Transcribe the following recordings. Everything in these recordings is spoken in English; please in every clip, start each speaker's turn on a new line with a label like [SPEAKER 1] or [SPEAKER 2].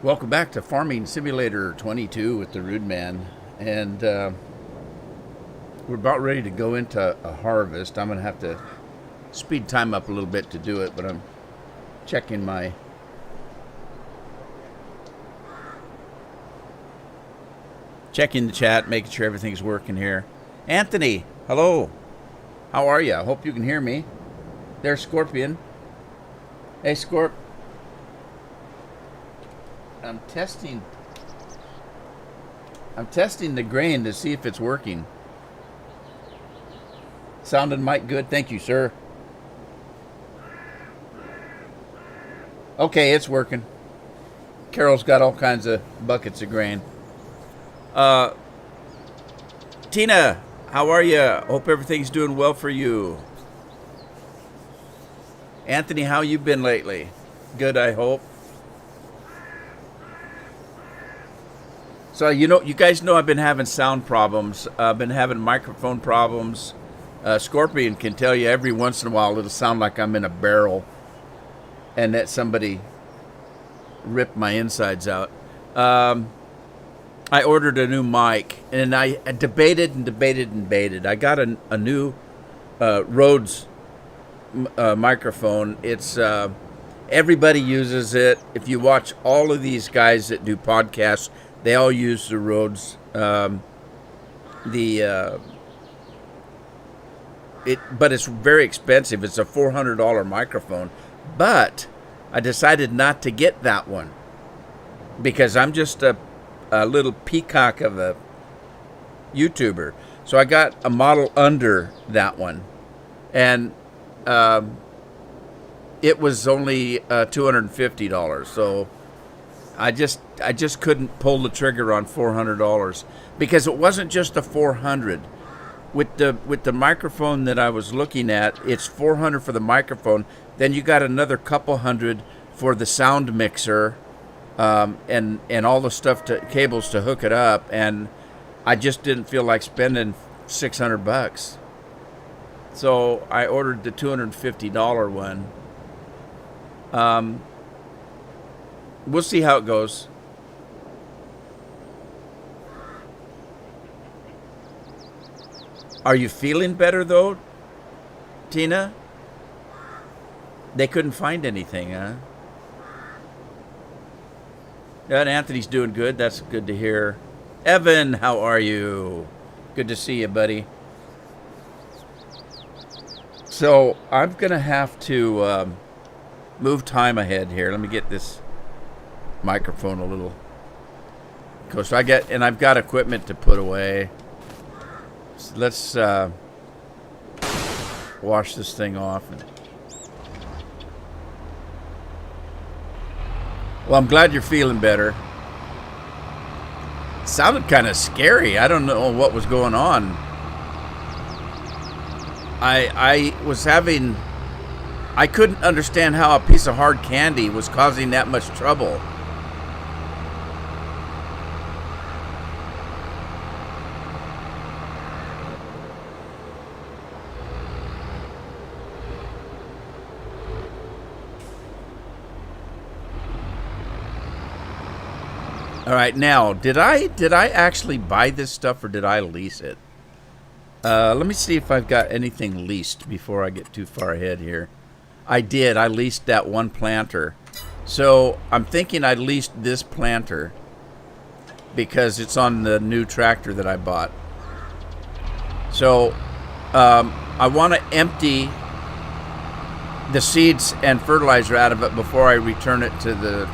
[SPEAKER 1] Welcome back to Farming Simulator 22 with the Rude Man. And we're about ready to go into a harvest. I'm going to have to speed time up a little bit to do it, but I'm checking the chat, making sure everything's working here. Anthony, hello. How are you? I hope you can hear me. There's Scorpion. Hey, Scorp. I'm testing the grain to see if it's working. Sounding might good. Thank you, sir. Okay, it's working. Carol's got all kinds of buckets of grain. Tina, how are you? Hope everything's doing well for you. Anthony, how you been lately? Good, I hope. So, you guys know I've been having sound problems. I've been having microphone problems. Scorpion can tell you every once in a while it'll sound like I'm in a barrel and that somebody ripped my insides out. I ordered a new mic, and I debated. I got a new Rhodes microphone. It's everybody uses it. If you watch all of these guys that do podcasts, they all use the Rhodes. But it's very expensive. It's a $400 microphone. But I decided not to get that one because I'm just a little peacock of a YouTuber. So I got a model under that one, and it was only $250. So I just couldn't pull the trigger on $400 because it wasn't just the 400. With the microphone that I was looking at, it's $400 for the microphone. Then you got another couple hundred for the sound mixer, and all the stuff cables to hook it up. And I just didn't feel like spending $600. So I ordered the $250 one. We'll see how it goes. Are you feeling better, though, Tina? They couldn't find anything, huh? And Anthony's doing good. That's good to hear. Evan, how are you? Good to see you, buddy. So I'm going to have to move time ahead here. Let me get this microphone a little close. So I've got equipment to put away. So let's wash this thing off. Well, I'm glad you're feeling better. It sounded kind of scary. I don't know what was going on. I couldn't understand how a piece of hard candy was causing that much trouble. All right, now, did I actually buy this stuff or did I lease it? Let me see if I've got anything leased before I get too far ahead here. I did. I leased that one planter. So I'm thinking I leased this planter because it's on the new tractor that I bought. So I want to empty the seeds and fertilizer out of it before I return it to the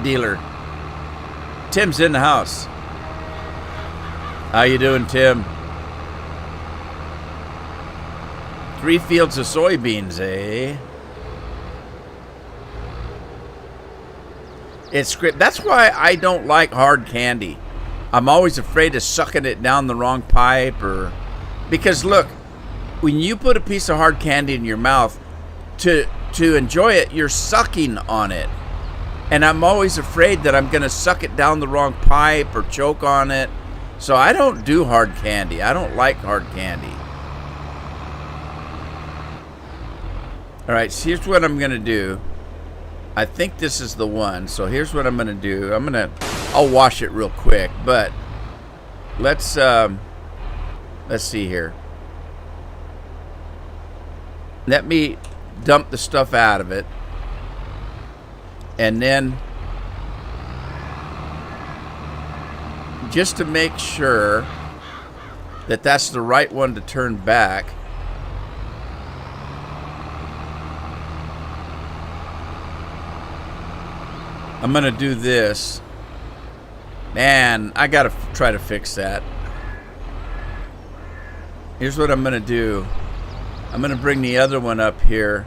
[SPEAKER 1] dealer. Tim's in the house. How you doing, Tim? 3 fields of soybeans, eh? It's great. That's why I don't like hard candy. I'm always afraid of sucking it down the wrong pipe, because look, when you put a piece of hard candy in your mouth, to enjoy it, you're sucking on it. And I'm always afraid that I'm going to suck it down the wrong pipe or choke on it. So I don't do hard candy. I don't like hard candy. All right, so here's what I'm going to do. I think this is the one. So here's what I'm going to do. I'll wash it real quick, but let's see here. Let me dump the stuff out of it, and then just to make sure that that's the right one to turn back, I'm gonna do this. Man, I gotta try to fix that. Here's what I'm gonna do. I'm gonna bring the other one up here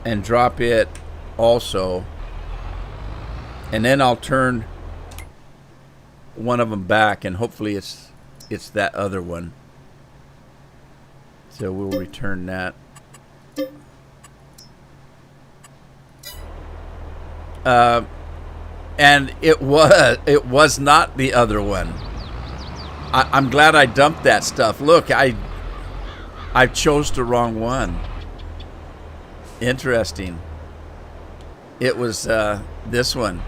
[SPEAKER 1] and drop it also, and then I'll turn one of them back, and hopefully it's that other one. So we'll return that. And it was not the other one. I'm glad I dumped that stuff. Look, I chose the wrong one. Interesting. It was this one.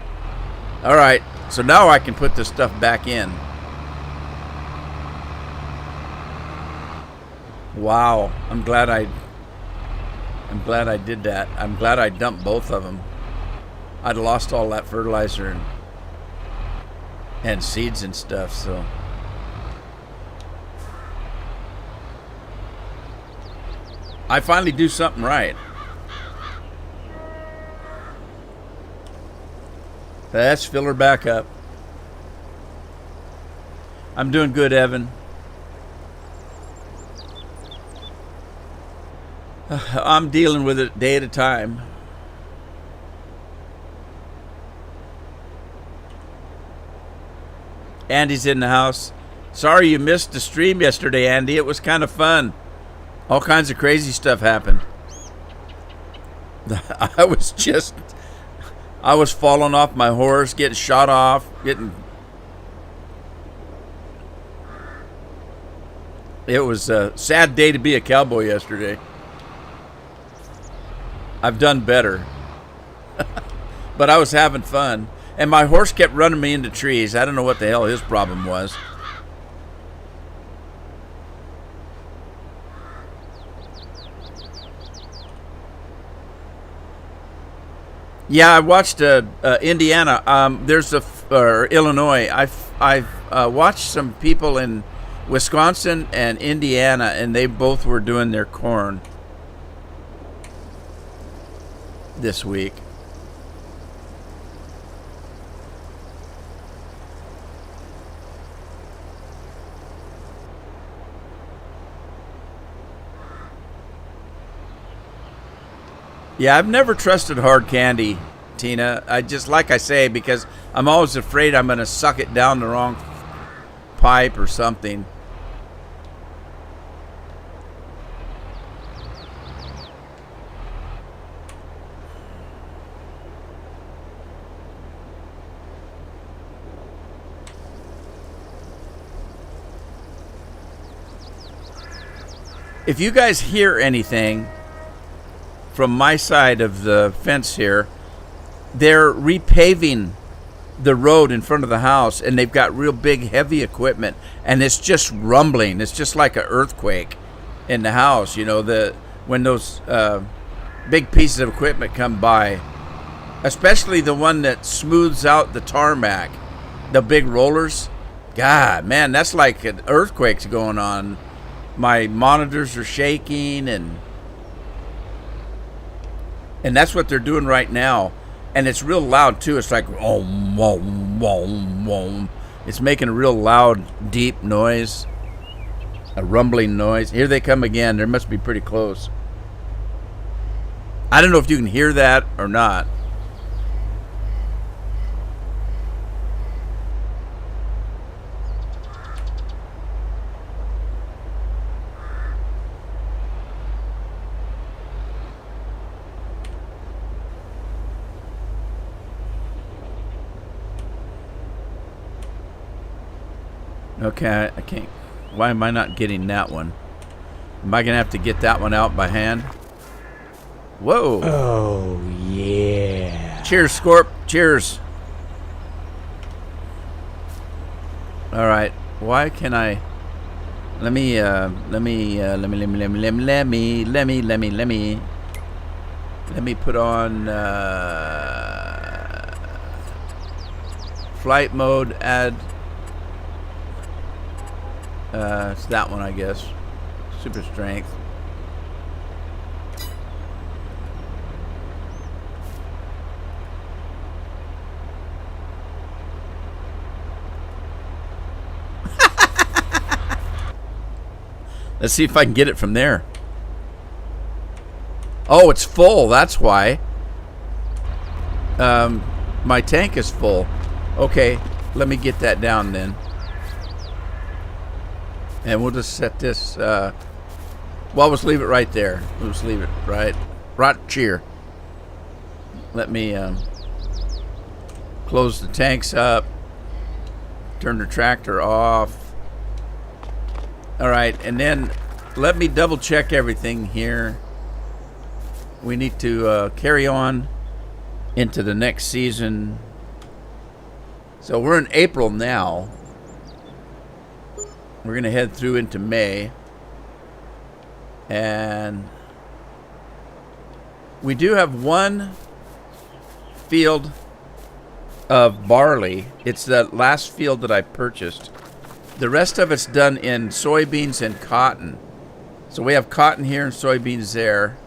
[SPEAKER 1] All right, so now I can put this stuff back in. Wow, I'm glad I did that. I'm glad I dumped both of them. I'd lost all that fertilizer and seeds and stuff, so. I finally do something right. Let's fill her back up. I'm doing good, Evan. I'm dealing with it day at a time. Andy's in the house. Sorry you missed the stream yesterday, Andy. It was kind of fun. All kinds of crazy stuff happened. I was falling off my horse, getting shot off, It was a sad day to be a cowboy yesterday. I've done better. But I was having fun. And my horse kept running me into trees. I don't know what the hell his problem was. Yeah, I watched Indiana. There's Illinois. I've watched some people in Wisconsin and Indiana, and they both were doing their corn this week. Yeah, I've never trusted hard candy, Tina. I just, like I say, because I'm always afraid I'm going to suck it down the wrong pipe or something. If you guys hear anything from my side of the fence here, they're repaving the road in front of the house, and they've got real big heavy equipment, and it's just rumbling. It's just like an earthquake in the house, you know, when those big pieces of equipment come by, especially the one that smooths out the tarmac, the big rollers. God, man, that's like an earthquake's going on. My monitors are shaking, and that's what they're doing right now. And it's real loud, too. It's like, wom, wom, wom, wom. It's making a real loud, deep noise. A rumbling noise. Here they come again. They must be pretty close. I don't know if you can hear that or not. Okay, I can't. Why am I not getting that one? Am I going to have to get that one out by hand? Whoa.
[SPEAKER 2] Oh, yeah.
[SPEAKER 1] Cheers, Scorp. Cheers. All right. Why can I? Let me put on flight mode. Add. It's that one, I guess. Super strength. Let's see if I can get it from there. Oh, it's full. That's why. My tank is full. Okay, let me get that down then. And we'll just set this. Well, let's leave it right there. We'll just leave it right here. Let me close the tanks up. Turn the tractor off. All right, and then let me double check everything here. We need to carry on into the next season. So we're in April now. We're going to head through into May. And we do have one field of barley. It's the last field that I purchased. The rest of it's done in soybeans and cotton. So we have cotton here and soybeans there.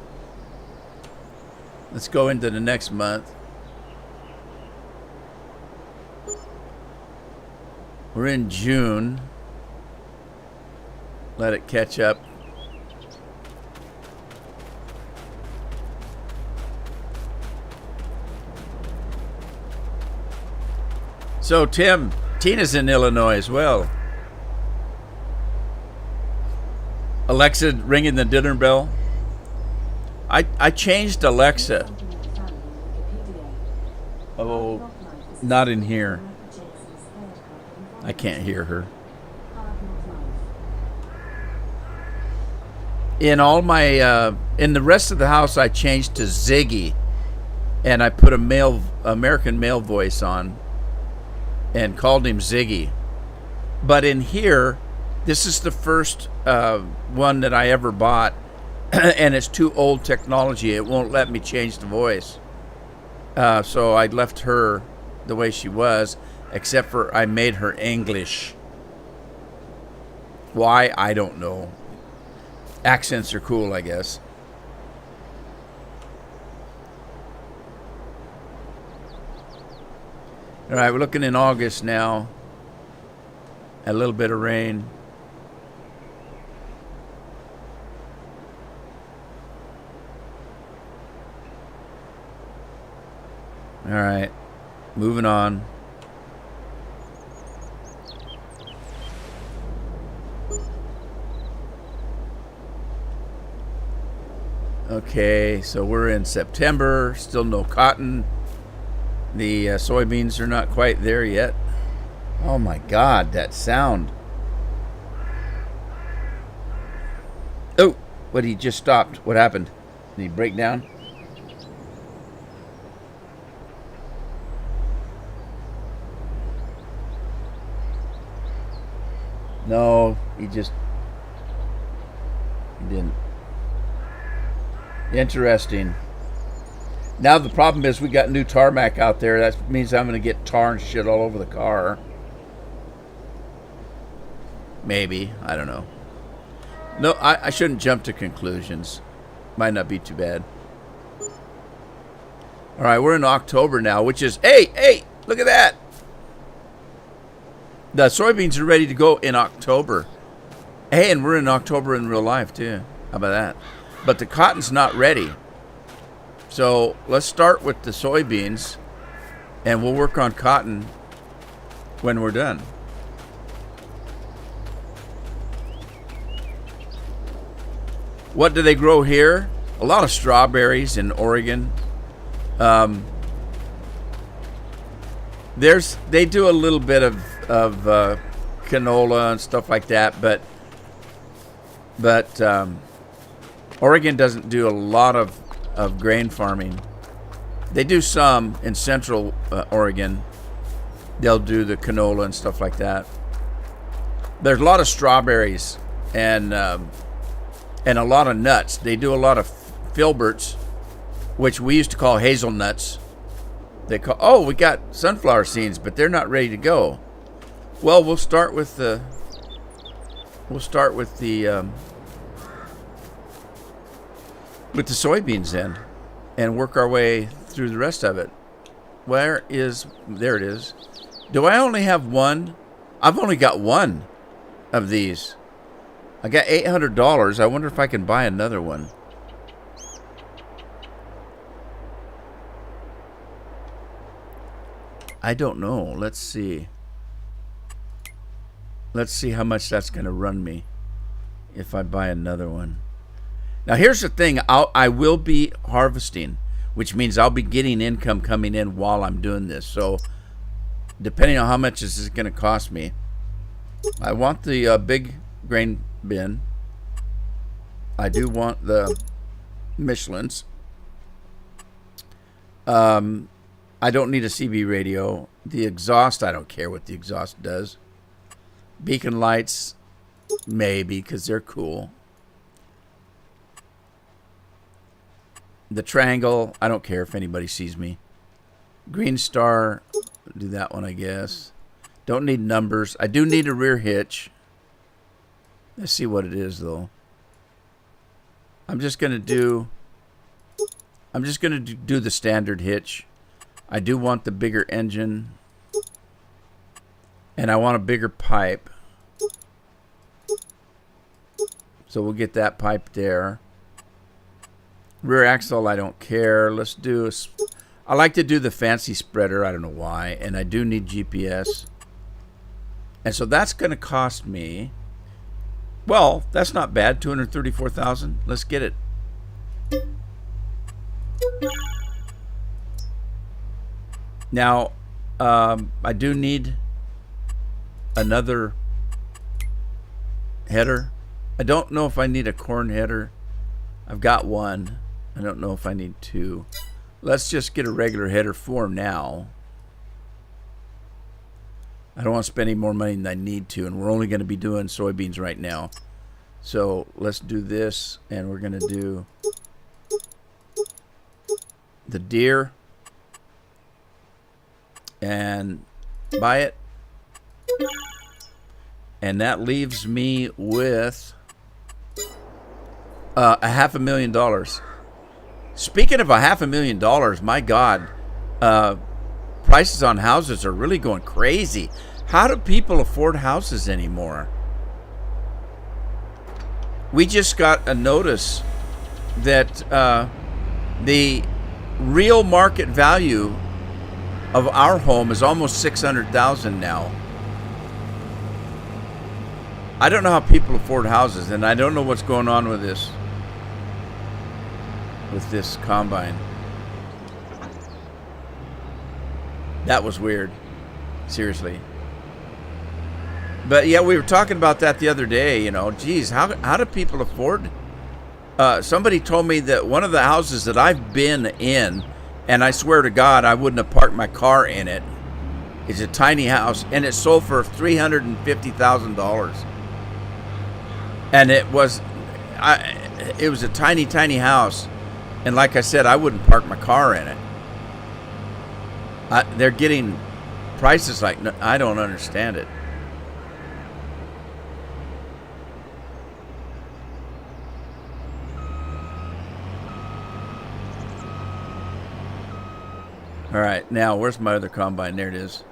[SPEAKER 1] Let's go into the next month. We're in June. Let it catch up. So Tina's in Illinois as well. Alexa ringing the dinner bell. I changed Alexa. Oh, not in here. I can't hear her. In all my in the rest of the house, I changed to Ziggy, and I put a American male voice on, and called him Ziggy. But in here, this is the first one that I ever bought, and it's too old technology. It won't let me change the voice. So I left her the way she was, except for I made her English. Why? I don't know. Accents are cool, I guess. All right, we're looking in August now. A little bit of rain. All right, moving on. Okay, so we're in September, still no cotton. The soybeans are not quite there yet. Oh my God, that sound. Oh, what, he just stopped. What happened? Did he break down? No, he didn't. Interesting. Now the problem is we got new tarmac out there. That means I'm going to get tar and shit all over the car. Maybe. I don't know. No, I shouldn't jump to conclusions. Might not be too bad. All right, we're in October now, which is... Hey, look at that. The soybeans are ready to go in October. Hey, and we're in October in real life, too. How about that? But the cotton's not ready. So let's start with the soybeans, and we'll work on cotton when we're done. What do they grow here? A lot of strawberries in Oregon. They do a little bit of canola and stuff like that, but Oregon doesn't do a lot of of grain farming. They do some in central Oregon. They'll do the canola and stuff like that. There's a lot of strawberries and a lot of nuts. They do a lot of filberts, which we used to call hazelnuts. We got sunflower seeds, but they're not ready to go. Well, we'll start with the soybeans then, and work our way through the rest of it. There it is. Do I only have one? I've only got one of these. I got $800. I wonder if I can buy another one. I don't know. Let's see. Let's see how much that's going to run me if I buy another one. Now, here's the thing. I will be harvesting, which means I'll be getting income coming in while I'm doing this. So, depending on how much this is going to cost me, I want the big grain bin. I do want the Michelins. I don't need a CB radio. The exhaust, I don't care what the exhaust does. Beacon lights, maybe, because they're cool. The triangle, I don't care if anybody sees me. Green Star, do that one, I guess. Don't need numbers. I do need a rear hitch. Let's see what it is, though. I'm just gonna do the standard hitch. I do want the bigger engine, and I want a bigger pipe. So we'll get that pipe there. Rear axle, I don't care. Let's do I like to do the fancy spreader. I don't know why. And I do need GPS. And so that's going to cost me, well, that's not bad. $234,000. Let's get it. Now, I do need another header. I don't know if I need a corn header. I've got one. I don't know if I need two. Let's just get a regular header for now. I don't want to spend any more money than I need to, and we're only going to be doing soybeans right now. So let's do this, and we're going to do the deer and buy it. And that leaves me with $500,000. Speaking of $500,000, my God, prices on houses are really going crazy. How do people afford houses anymore? We just got a notice that the real market value of our home is almost $600,000 now. I don't know how people afford houses, and I don't know what's going on with this combine. That was weird. Seriously. But yeah, we were talking about that the other day, you know. Geez, how do people afford? Somebody told me that one of the houses that I've been in, and I swear to God, I wouldn't have parked my car in it, is a tiny house, and it sold for $350,000. And it was a tiny, tiny house. And like I said, I wouldn't park my car in it. They're getting prices like, I don't understand it. All right, now where's my other combine? There it is.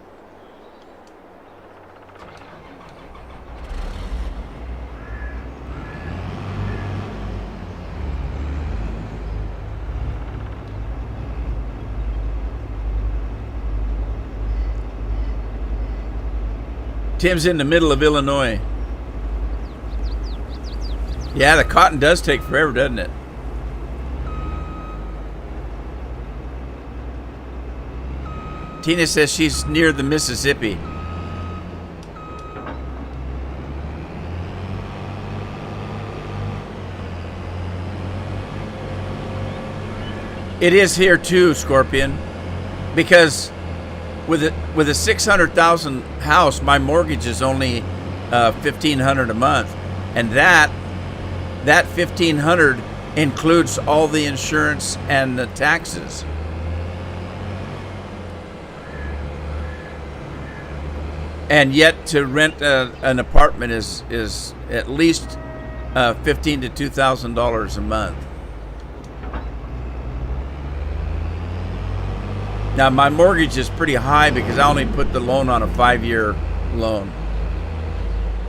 [SPEAKER 1] Tim's in the middle of Illinois. Yeah, the cotton does take forever, doesn't it? Tina says she's near the Mississippi. It is here too, Scorpion, because with a 600,000 house, my mortgage is only $1,500 a month, and that 1,500 includes all the insurance and the taxes. And yet, to rent an apartment is at least $1,500 to $2,000 a month. Now, my mortgage is pretty high because I only put the loan on a 5-year loan,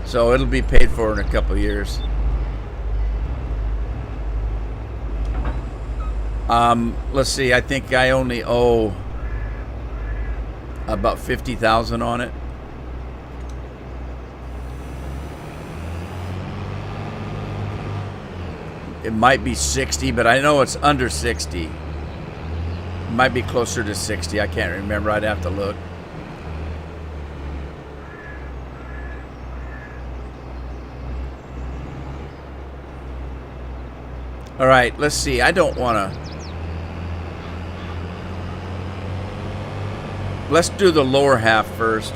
[SPEAKER 1] so it'll be paid for in a couple of years. Let's see. I think I only owe about $50,000 on it. It might be 60, but I know it's under 60. It might be closer to 60. I can't remember. I'd have to look. All right, let's see. I don't want to. Let's do the lower half first.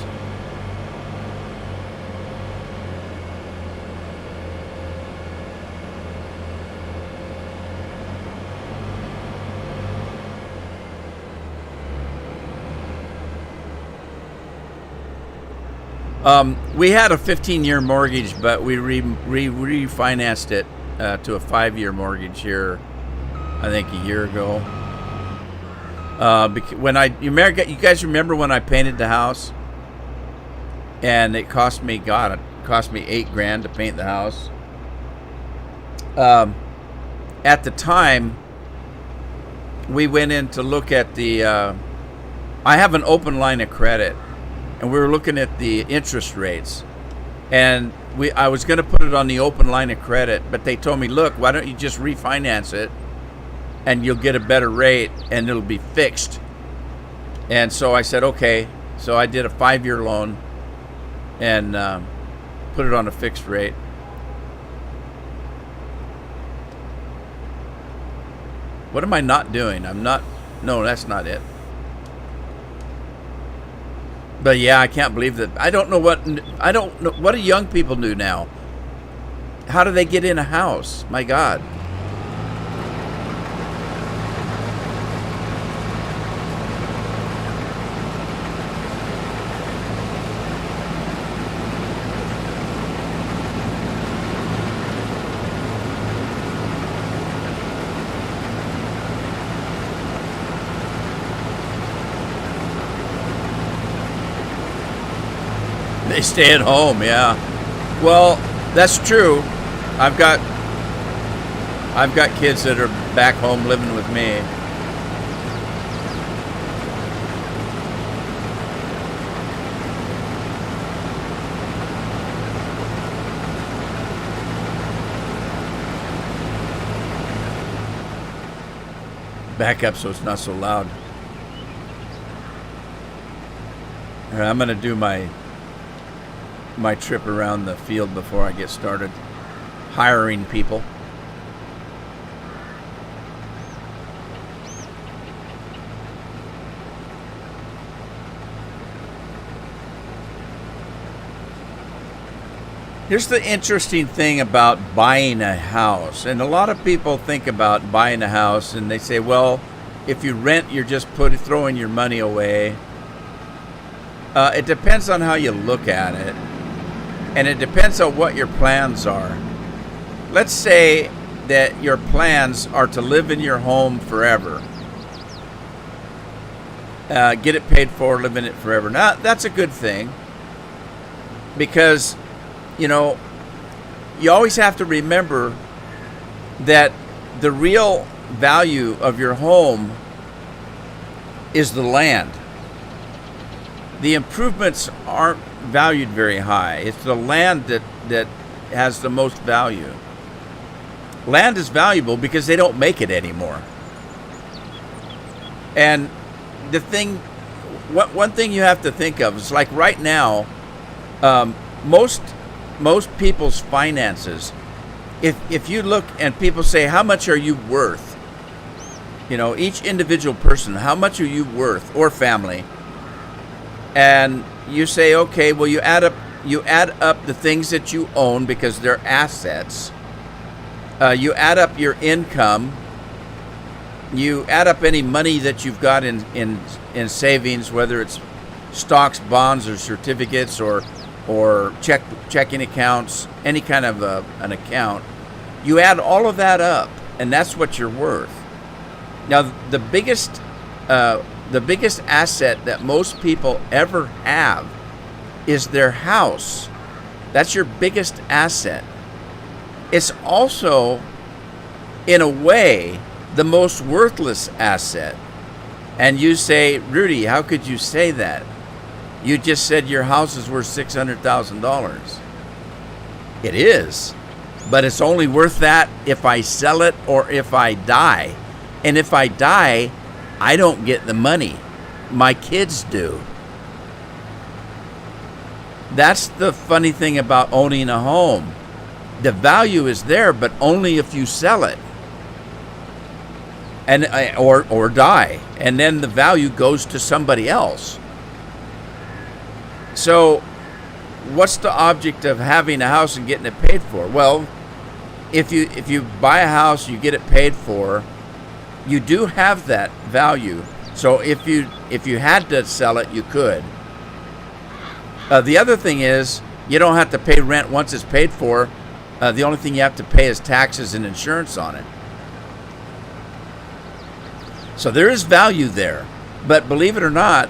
[SPEAKER 1] We had a 15-year mortgage, but we refinanced it to a 5-year mortgage here, I think a year ago. You guys remember when I painted the house, and it cost me $8,000 to paint the house. At the time, we went in to look at the. I have an open line of credit. And we were looking at the interest rates, and I was going to put it on the open line of credit, but they told me, look, why don't you just refinance it, and you'll get a better rate, and it'll be fixed. And so I said, okay. So I did a 5-year loan and put it on a fixed rate. What am I not doing? No, that's not it. But yeah, I can't believe that. I don't know what do young people do now? How do they get in a house? My God. They stay at home, yeah. Well, that's true. I've got kids that are back home living with me. Back up so it's not so loud. All right, I'm going to do my trip around the field before I get started hiring people. Here's the interesting thing about buying a house. And a lot of people think about buying a house and they say, well, if you rent, you're just throwing your money away. It depends on how you look at it. And it depends on what your plans are. Let's say that your plans are to live in your home forever. Get it paid for, live in it forever. Now, that's a good thing. Because, you always have to remember that the real value of your home is the land. The improvements aren't valued very high. It's the land that has the most value. Land is valuable because they don't make it anymore. And one thing you have to think of is, like right now, most people's finances, if you look and people say, how much are you worth? Each individual person, how much are you worth, or family? And you say, okay, well, you add up the things that you own because they're assets. You add up your income. You add up any money that you've got in savings, whether it's stocks, bonds, or certificates, or checking accounts, any kind of an account. You add all of that up, and that's what you're worth. Now, the biggest asset that most people ever have is their house. That's your biggest asset. It's also, in a way, the most worthless asset. And you say, Rudy, how could you say that? You just said your house is worth $600,000. It is, but it's only worth that if I sell it or if I die. And if I die, I don't get the money. My kids do. That's the funny thing about owning a home. The value is there, but only if you sell it, and or die, and then the value goes to somebody else. So, what's the object of having a house and getting it paid for? Well, if you buy a house, you get it paid for. You do have that value. So if you had to sell it, you could. The other thing is, you don't have to pay rent once it's paid for. The only thing you have to pay is taxes and insurance on it. So there is value there. But believe it or not,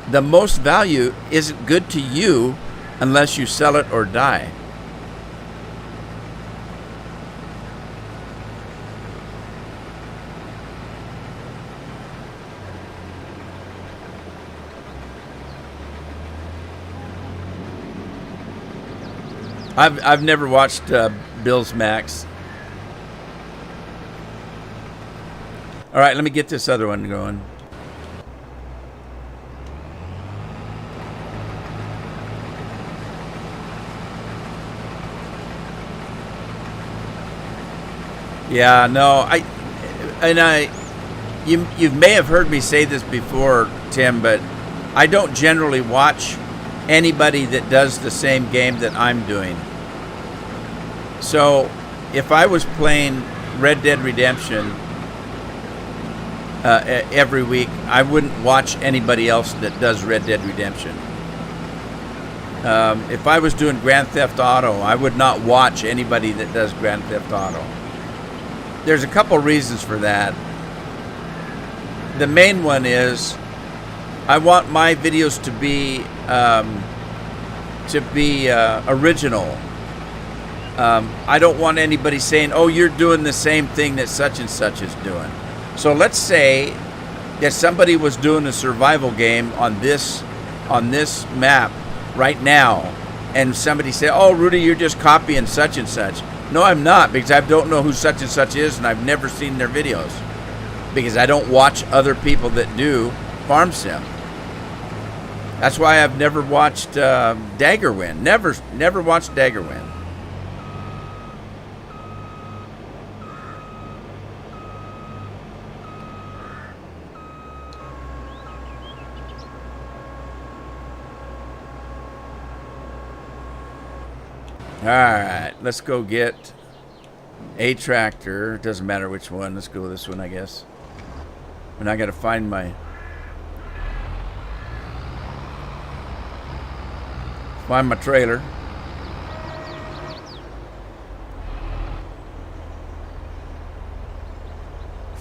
[SPEAKER 1] the most value isn't good to you unless you sell it or die. I've never watched Bill's Max. All right, let me get this other one going. Yeah, no, you may have heard me say this before, Tim, but I don't generally watch anybody that does the same game that I'm doing. So if I was playing Red Dead Redemption every week, I wouldn't watch anybody else that does Red Dead Redemption. If I was doing Grand Theft Auto, I would not watch anybody that does Grand Theft Auto. There's a couple reasons for that. The main one is I want my videos to be original. I don't want anybody saying, "Oh, you're doing the same thing that such and such is doing." So let's say that somebody was doing a survival game on this map right now, and somebody said, "Oh, Rudy, you're just copying such and such." No, I'm not, because I don't know who such and such is, and I've never seen their videos because I don't watch other people that do farm sim. That's why I've never watched Daggerwin. Never watched Daggerwin. All right, let's go get a tractor. It doesn't matter which one. Let's go with this one, I guess. And I got to find my trailer.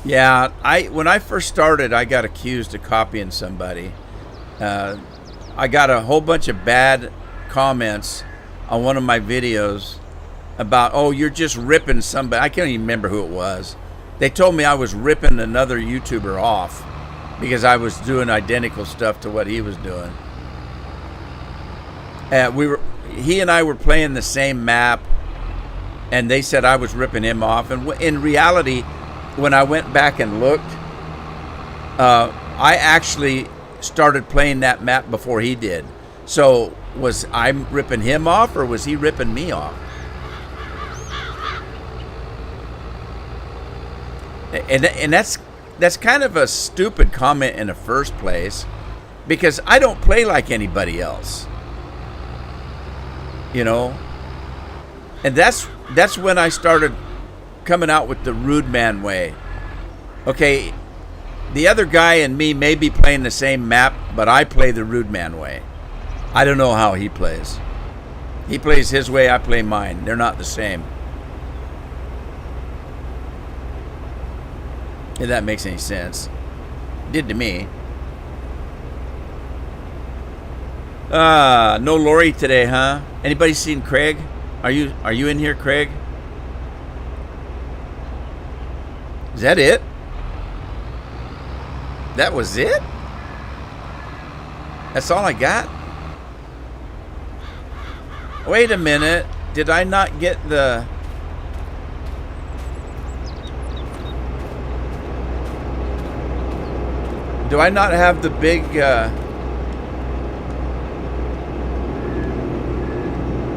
[SPEAKER 1] Yeah, when I first started, I got accused of copying somebody. I got a whole bunch of bad comments on one of my videos about, "Oh, you're just ripping somebody." I can't even remember who it was. They told me I was ripping another YouTuber off because I was doing identical stuff to what he was doing. He and I were playing the same map, and they said I was ripping him off. And in reality, when I went back and looked, I actually started playing that map before he did. So was I ripping him off, or was he ripping me off? And that's that's kind of a stupid comment in the first place, because I don't play like anybody else. You know? And that's when I started coming out with the rude man way. Okay, the other guy and me may be playing the same map, but I play the rude man way. I don't know how he plays. He plays his way, I play mine. They're not the same. If that makes any sense. It did to me. No Lori today, huh? Anybody seen Craig? Are you in here, Craig? Is that it? That was it? That's all I got? Wait a minute. Did I not get the... Do I not have the big...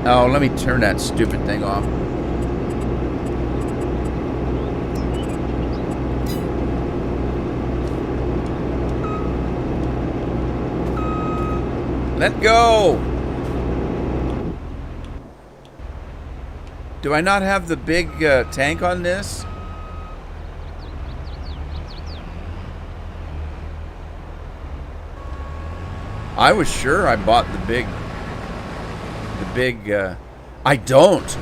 [SPEAKER 1] Oh, let me turn that stupid thing off. Let go! Do I not have the big tank on this? I was sure I bought the big... I don't.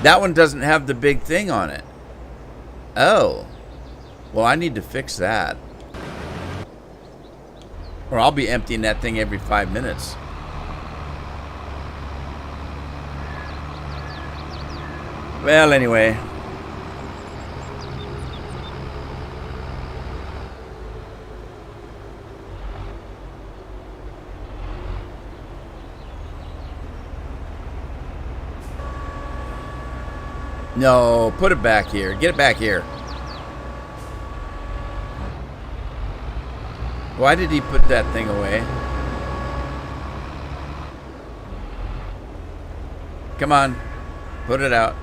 [SPEAKER 1] That one doesn't have the big thing on it. Oh. Well, I need to fix that. Or I'll be emptying that thing every 5 minutes. Well, anyway. No, put it back here. Get it back here. Why did he put that thing away? Come on. Put it out.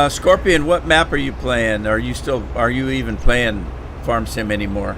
[SPEAKER 1] Scorpion, what map are you playing? Are you even playing Farm Sim anymore?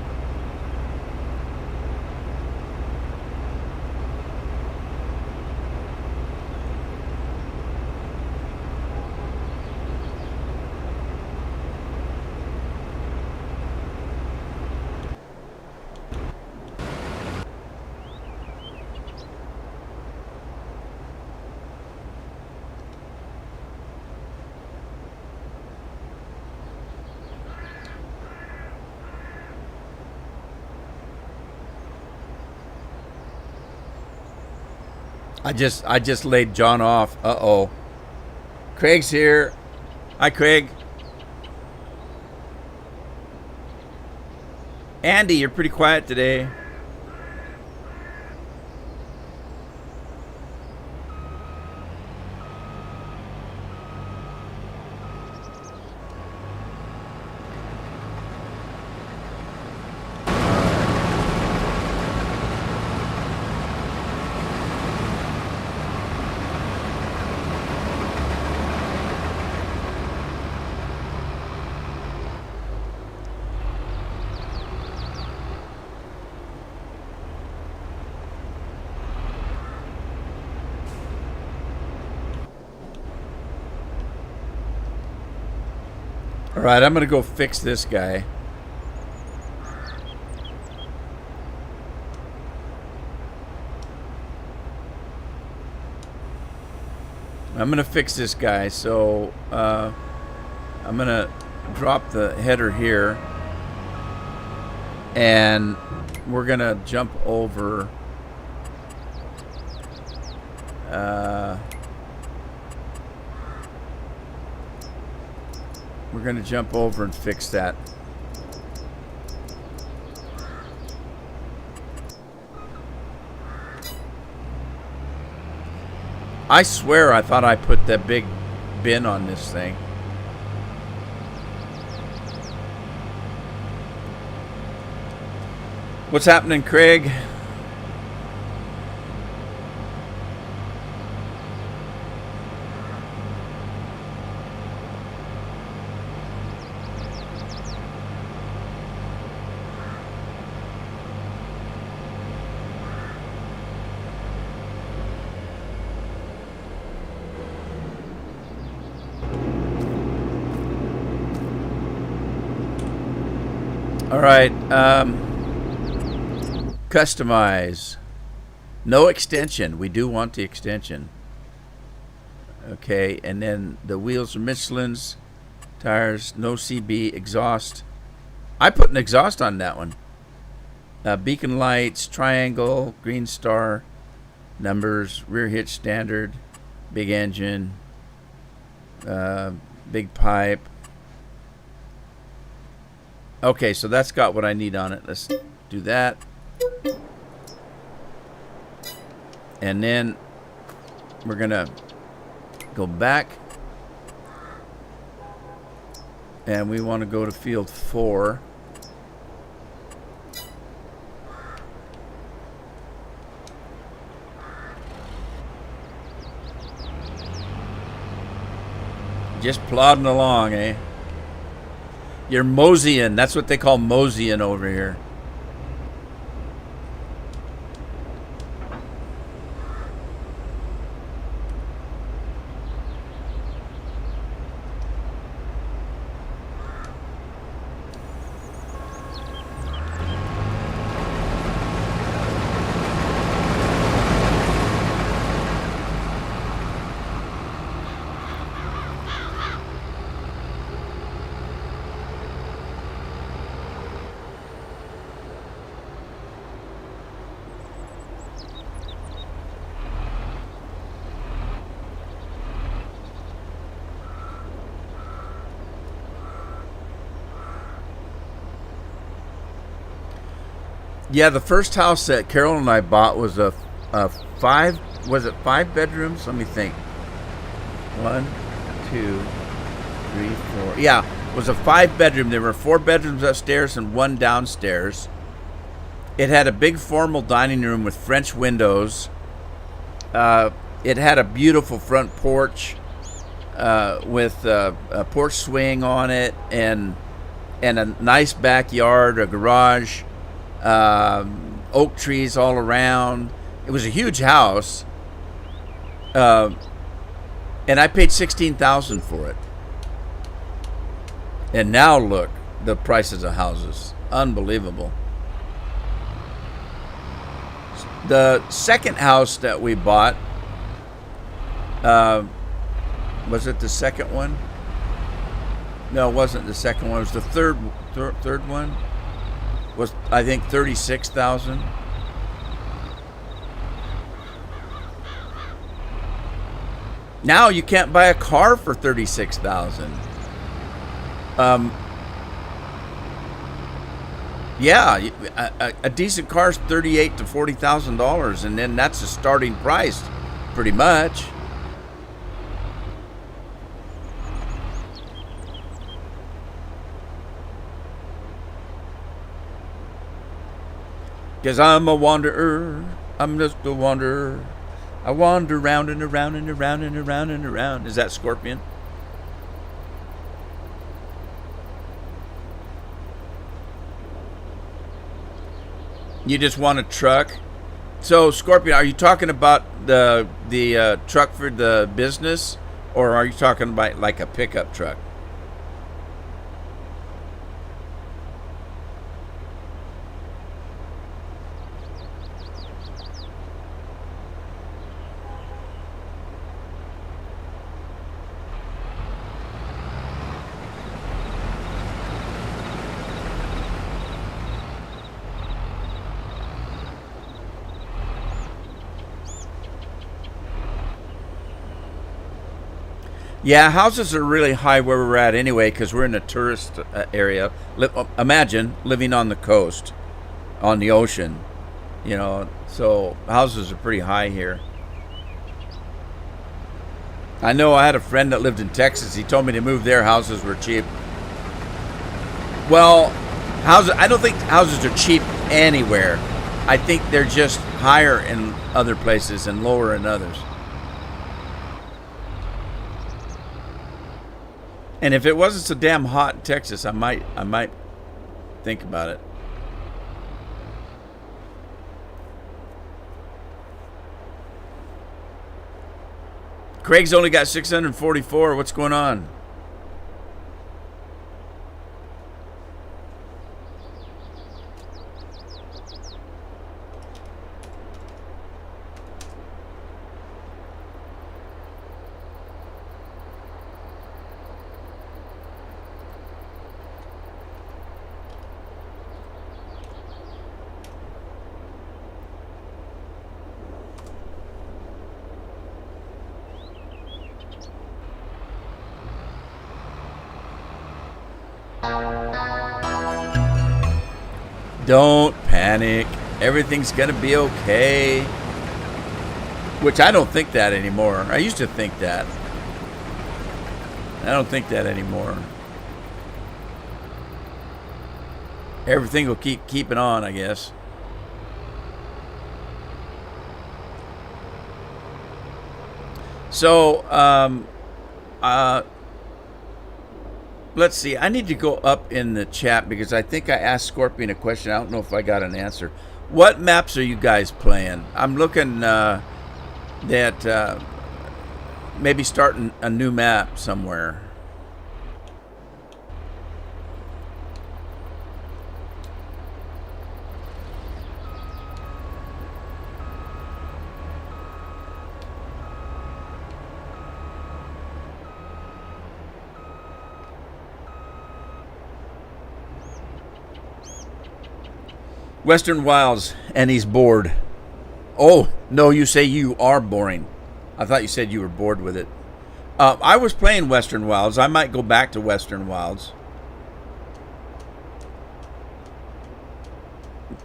[SPEAKER 1] I just laid John off. Uh-oh. Craig's here. Hi, Craig. Andy, you're pretty quiet today. All right, I'm going to go fix this guy. I'm going to fix this guy, so I'm going to drop the header here, and we're going to jump over we're going to jump over and fix that. I swear I thought I put that big bin on this thing. What's happening, Craig? All right. Customize. No extension. We do want the extension. Okay, and then the wheels are Michelin's. Tires, no CB. Exhaust. I put an exhaust on that one. Beacon lights, triangle, green star, numbers, rear hitch standard, big engine, big pipe. Okay, so that's got what I need on it. Let's do that. And then we're going to go back. And we want to go to field 4. Just plodding along, eh? You're moseying. That's what they call moseying over here. Yeah, the first house that Carol and I bought was a 5. Was it 5 bedrooms? Let me think. 1, 2, 3, 4. Yeah, it was a 5 bedroom. There were 4 bedrooms upstairs and 1 downstairs. It had a big formal dining room with French windows. It had a beautiful front porch with a porch swing on it and a nice backyard, a garage. Oak trees all around. It was a huge house, and I paid $16,000 for it. And now look, the prices of houses, unbelievable. The second house that we bought, was it the second one? No, it wasn't the second one. It was the third one. Was I think $36,000. Now you can't buy a car for $36,000. Yeah, a decent car is $38,000 to $40,000, and then that's the starting price, pretty much. Because I'm a wanderer. I'm just a wanderer. I wander round and around and around and around and around. Is that Scorpion? You just want a truck? So, Scorpion, are you talking about the truck for the business? Or are you talking about like a pickup truck? Yeah, houses are really high where we're at anyway because we're in a tourist area. Imagine living on the coast, on the ocean, so houses are pretty high here. I know I had a friend that lived in Texas. He told me to move there. Houses were cheap. Well, I don't think houses are cheap anywhere. I think they're just higher in other places and lower in others. And if it wasn't so damn hot in Texas, I might think about it. Craig's only got 644. What's going on? Don't panic. Everything's going to be okay. Which I don't think that anymore. I used to think that. I don't think that anymore. Everything will keep keeping on, I guess. So, let's see. I need to go up in the chat because I think I asked Scorpion a question. I don't know if I got an answer. What maps are you guys playing? I'm looking at maybe starting a new map somewhere. Western Wilds, and he's bored. Oh, no, you say you are boring. I thought you said you were bored with it. I was playing Western Wilds. I might go back to Western Wilds.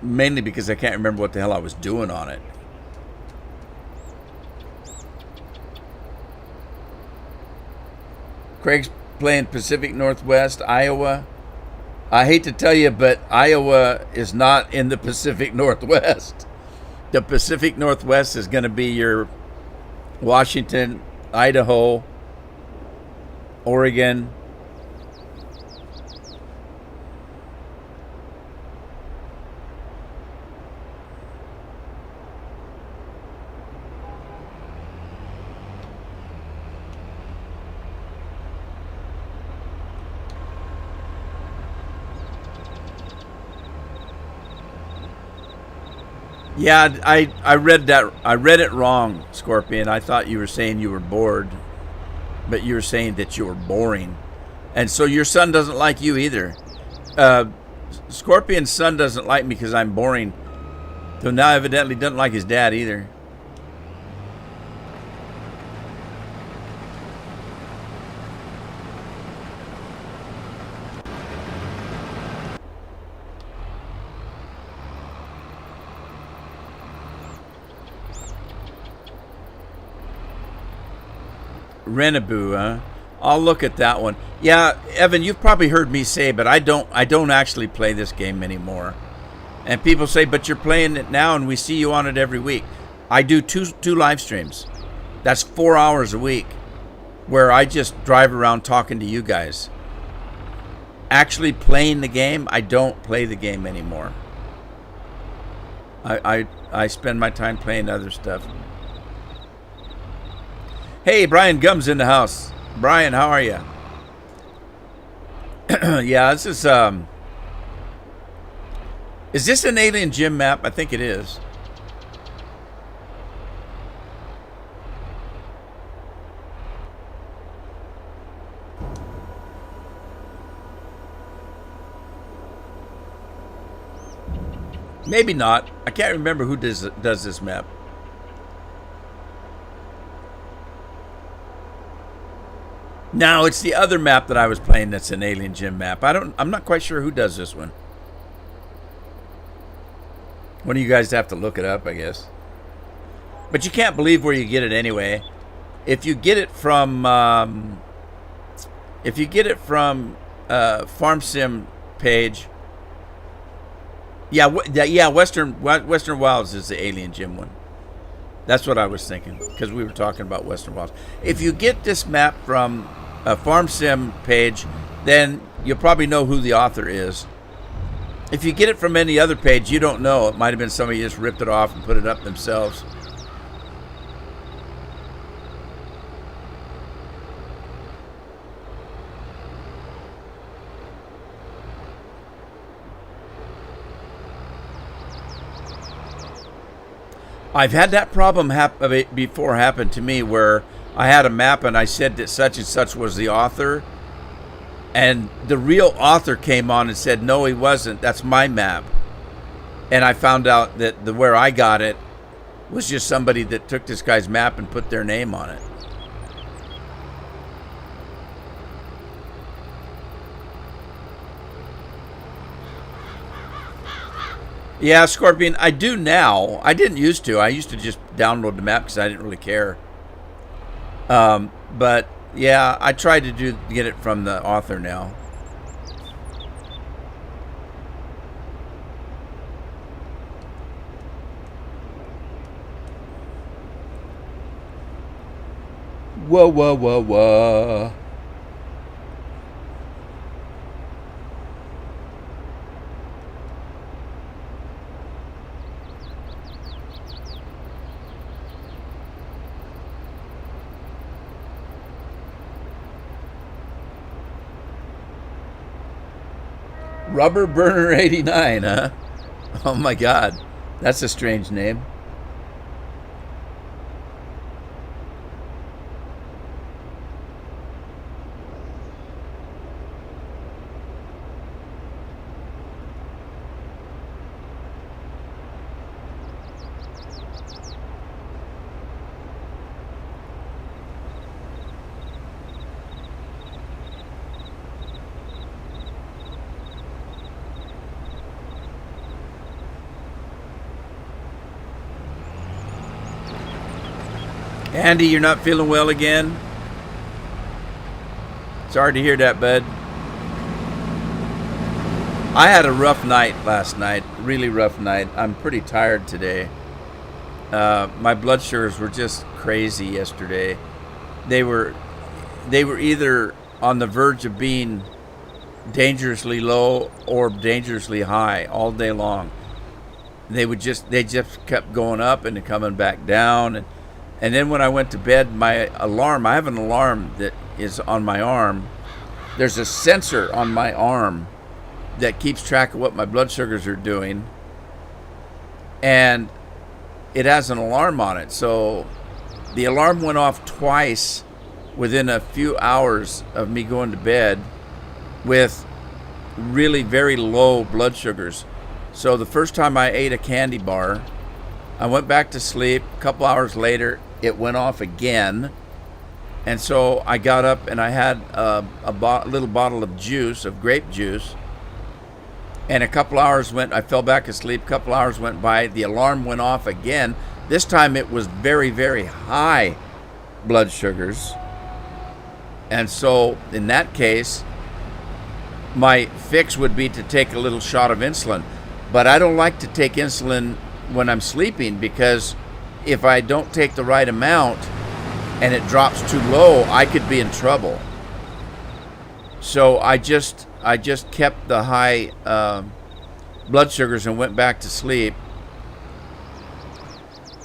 [SPEAKER 1] Mainly because I can't remember what the hell I was doing on it. Craig's playing Pacific Northwest, Iowa. I hate to tell you, but Iowa is not in the Pacific Northwest. The Pacific Northwest is going to be your Washington, Idaho, Oregon. Yeah, I read that. I read it wrong, Scorpion. I thought you were saying you were bored, but you were saying that you were boring. And so your son doesn't like you either. Scorpion's son doesn't like me because I'm boring. So now evidently doesn't like his dad either. Renaboo, huh? I'll look at that one. Yeah, Evan, you've probably heard me say, but I don't actually play this game anymore. And people say, but you're playing it now and we see you on it every week. I do two live streams. That's 4 hours a week where I just drive around talking to you guys. Actually playing the game, I don't play the game anymore. I spend my time playing other stuff. Hey, Brian Gum's in the house. Brian, how are you? Yeah, this is this an Alien Gym map? I think it is. Maybe not. I can't remember who does this map. No, it's the other map that I was playing that's an Alien Gym map. I'm not quite sure who does this one. One of you guys have to look it up, I guess. But you can't believe where you get it anyway. If you get it from Farm Sim page, Yeah, Western Wilds is the Alien Gym one. That's what I was thinking because we were talking about Western Wilds. If you get this map from a Farm Sim page, then you'll probably know who the author is. If you get it from any other page, you don't know. It might have been somebody who just ripped it off and put it up themselves. I've had that problem before happen to me where I had a map and I said that such and such was the author, and the real author came on and said, no, he wasn't. That's my map. And I found out that where I got it was just somebody that took this guy's map and put their name on it. Yeah, Scorpion, I do now. I didn't used to. I used to just download the map because I didn't really care. But yeah, I tried to get it from the author now. Whoa, whoa, whoa, whoa. Rubber Burner 89, huh? Oh my God, that's a strange name. Andy, you're not feeling well again? Sorry to hear that, bud. I had a rough night last night, really rough night. I'm pretty tired today. My blood sugars were just crazy yesterday. They were either on the verge of being dangerously low or dangerously high all day long. They just kept going up and coming back down. And then when I went to bed, my alarm, I have an alarm that is on my arm. There's a sensor on my arm that keeps track of what my blood sugars are doing. And it has an alarm on it. So the alarm went off twice within a few hours of me going to bed with really very low blood sugars. So the first time I ate a candy bar, I went back to sleep. A couple hours later, it went off again. And so I got up and I had a little bottle of juice, of grape juice. And a couple hours I fell back asleep. A couple hours went by. The alarm went off again. This time it was very, very high blood sugars. And so in that case, my fix would be to take a little shot of insulin. But I don't like to take insulin when I'm sleeping, because if I don't take the right amount and it drops too low, I could be in trouble. So I just kept the high blood sugars and went back to sleep.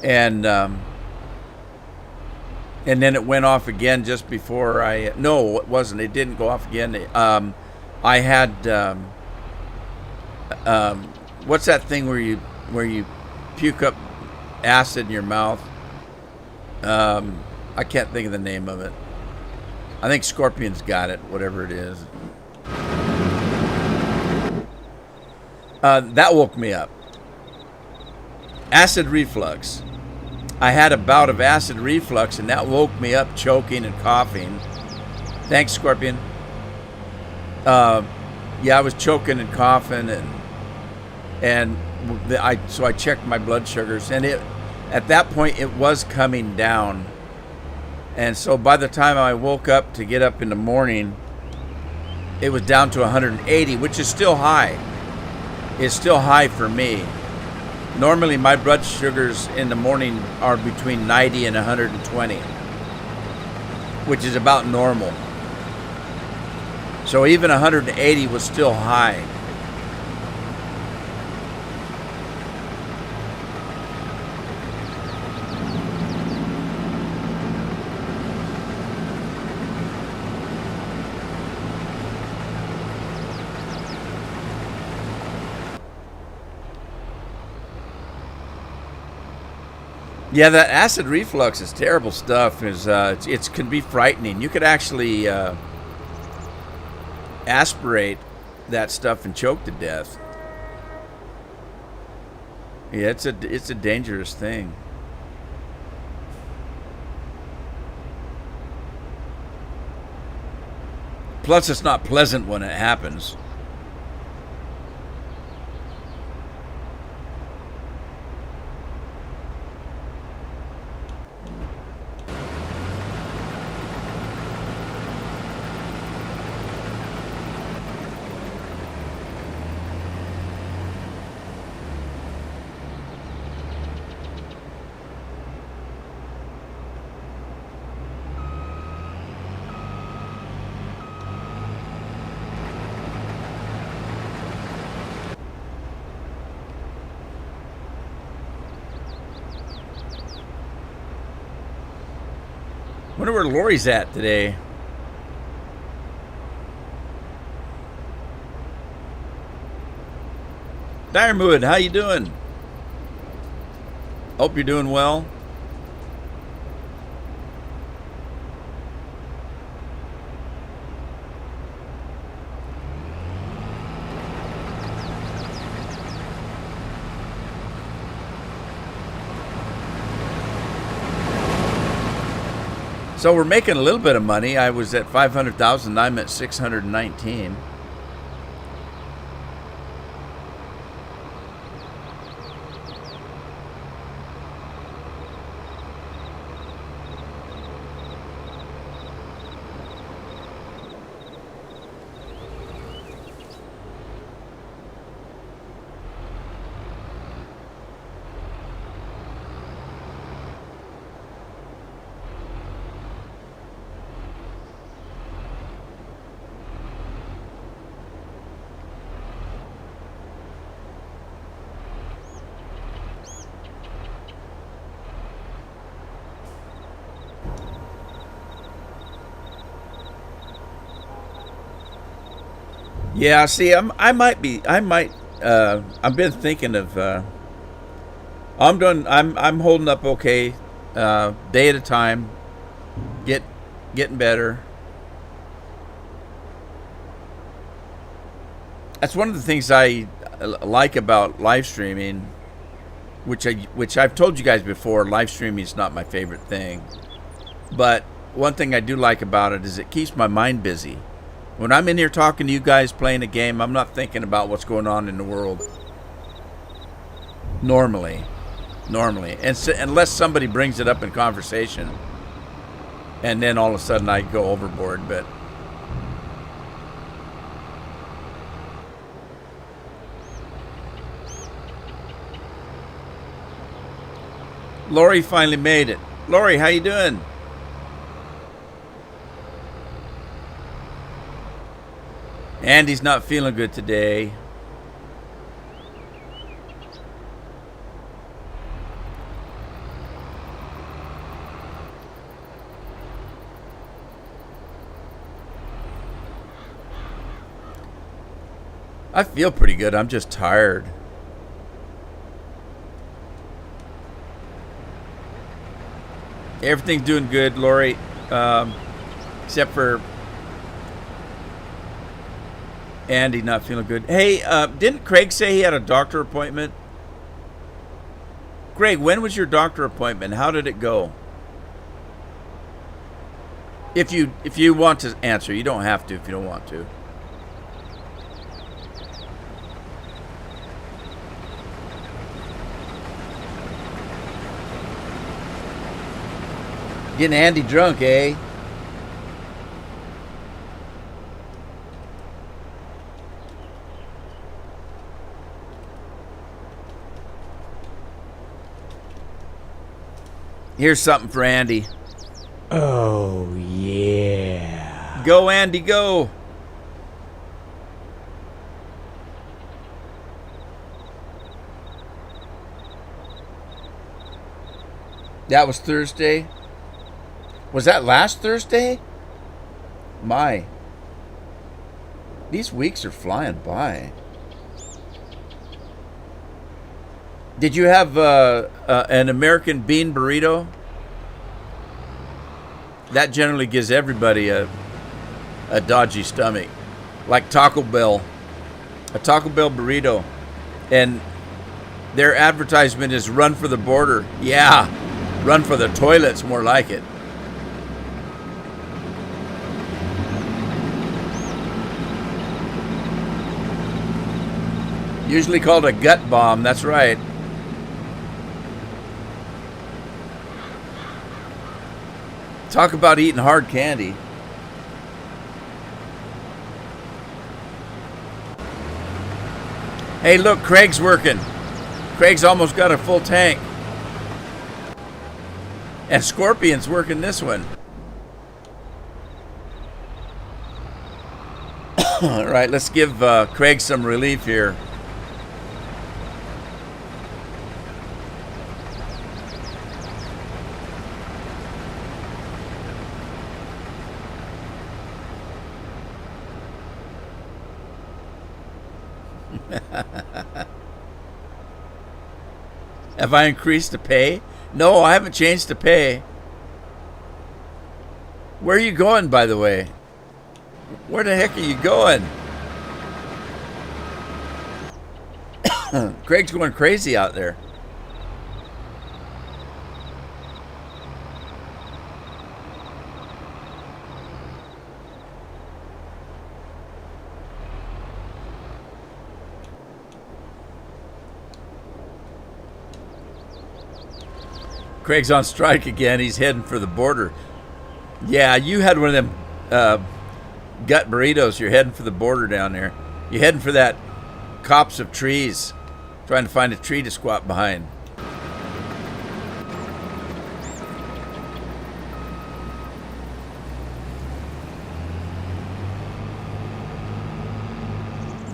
[SPEAKER 1] And then it went off again just before no, it wasn't. It didn't go off again. I had what's that thing where you puke up acid in your mouth? I can't think of the name of it. I think Scorpion's got it, whatever it is. That woke me up. Acid reflux. I had a bout of acid reflux, and that woke me up choking and coughing. Thanks, Scorpion. Yeah, I was choking and coughing, so I checked my blood sugars, and at that point it was coming down. And so by the time I woke up to get up in the morning, it was down to 180, which is still high. is still high for me. Normally, my blood sugars in the morning are between 90 and 120, which is about normal. So even 180 was still high. Yeah, that acid reflux is terrible stuff. It can be frightening. You could actually aspirate that stuff and choke to death. Yeah, it's a dangerous thing. Plus, it's not pleasant when it happens. Wonder where Lori's at today. Diremood, how you doing? Hope you're doing well. So we're making a little bit of money. I was at 500,000. I'm at 619. Yeah, see, I've been thinking of. I'm holding up okay, day at a time, getting better. That's one of the things I like about live streaming, which I've told you guys before. Live streaming is not my favorite thing, but one thing I do like about it is it keeps my mind busy. When I'm in here talking to you guys playing a game, I'm not thinking about what's going on in the world. Normally. And so, unless somebody brings it up in conversation, and then all of a sudden I go overboard. But Lori finally made it. Lori, how you doing? Andy's not feeling good today. I feel pretty good. I'm just tired. Everything's doing good, Lori, except for Andy not feeling good. Hey, didn't Craig say he had a doctor appointment? Greg, when was your doctor appointment? How did it go? If you want to answer, you don't have to if you don't want to. Getting Andy drunk, eh? Here's something for Andy.
[SPEAKER 2] Oh, yeah.
[SPEAKER 1] Go, Andy, go. That was Thursday. Was that last Thursday? My. These weeks are flying by. Did you have an American bean burrito? That generally gives everybody a dodgy stomach. Like Taco Bell. A Taco Bell burrito. And their advertisement is run for the border. Yeah, run for the toilets, more like it. Usually called a gut bomb, that's right. Talk about eating hard candy. Hey, look, Craig's working. Craig's almost got a full tank. And Scorpion's working this one. All right, let's give Craig some relief here. Have I increased the pay? No, I haven't changed the pay. Where are you going, by the way? Where the heck are you going? Craig's going crazy out there. Craig's on strike again. He's heading for the border. Yeah, you had one of them gut burritos. You're heading for the border down there. You're heading for that copse of trees, trying to find a tree to squat behind.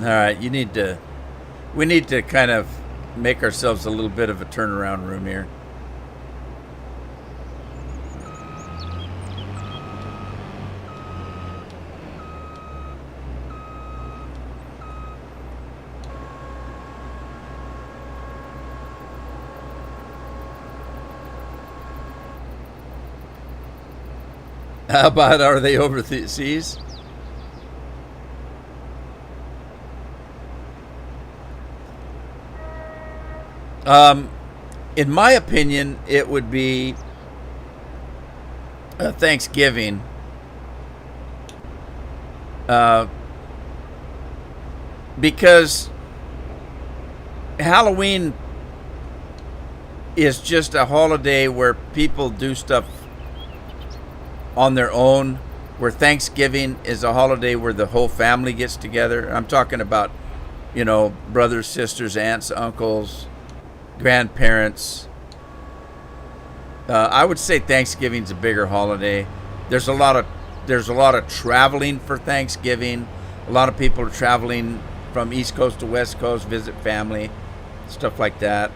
[SPEAKER 1] All right, we need to kind of make ourselves a little bit of a turnaround room here. How about, are they overseas? In my opinion, it would be Thanksgiving. Because Halloween is just a holiday where people do stuff on their own, where Thanksgiving is a holiday where the whole family gets together. I'm talking about, brothers, sisters, aunts, uncles, grandparents. I would say Thanksgiving's a bigger holiday. There's a lot of traveling for Thanksgiving. A lot of people are traveling from East Coast to West Coast, visit family, stuff like that.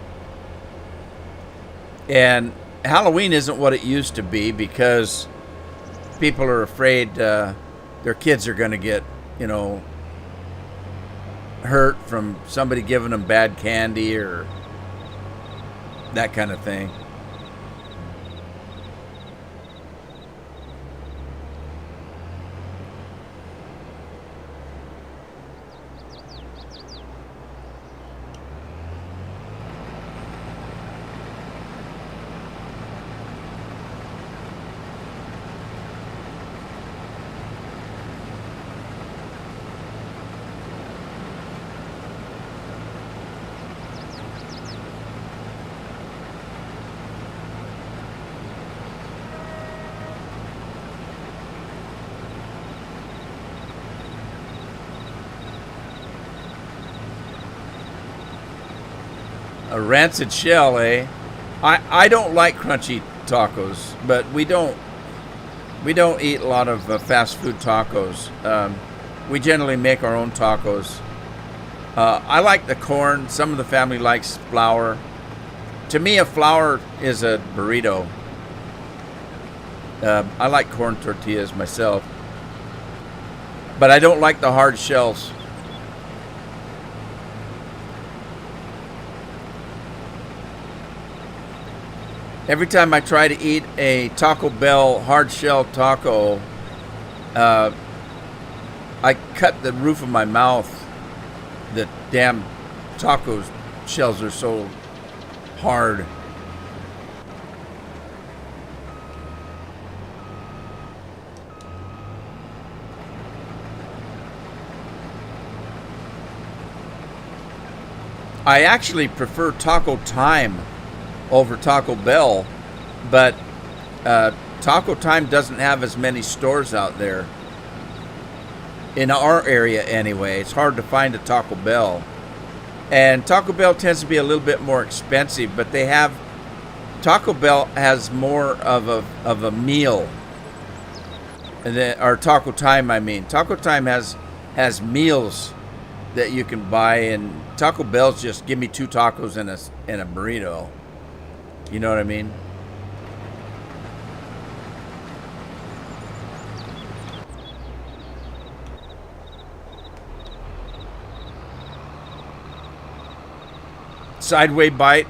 [SPEAKER 1] And Halloween isn't what it used to be because people are afraid their kids are going to get, hurt from somebody giving them bad candy or that kind of thing. A rancid shell, eh? I don't like crunchy tacos, but we don't eat a lot of fast food tacos. We generally make our own tacos. I like the corn. Some of the family likes flour. To me, a flour is a burrito. I like corn tortillas myself, but I don't like the hard shells. Every time I try to eat a Taco Bell hard shell taco, I cut the roof of my mouth. The damn taco shells are so hard. I actually prefer Taco Time over Taco Bell, but Taco Time doesn't have as many stores out there. In our area anyway, it's hard to find a Taco Bell. And Taco Bell tends to be a little bit more expensive, but Taco Bell has more of a meal. Or Taco Time, I mean. Taco Time has meals that you can buy, and Taco Bell's just give me 2 tacos and a burrito. You know what I mean? Sideway bite.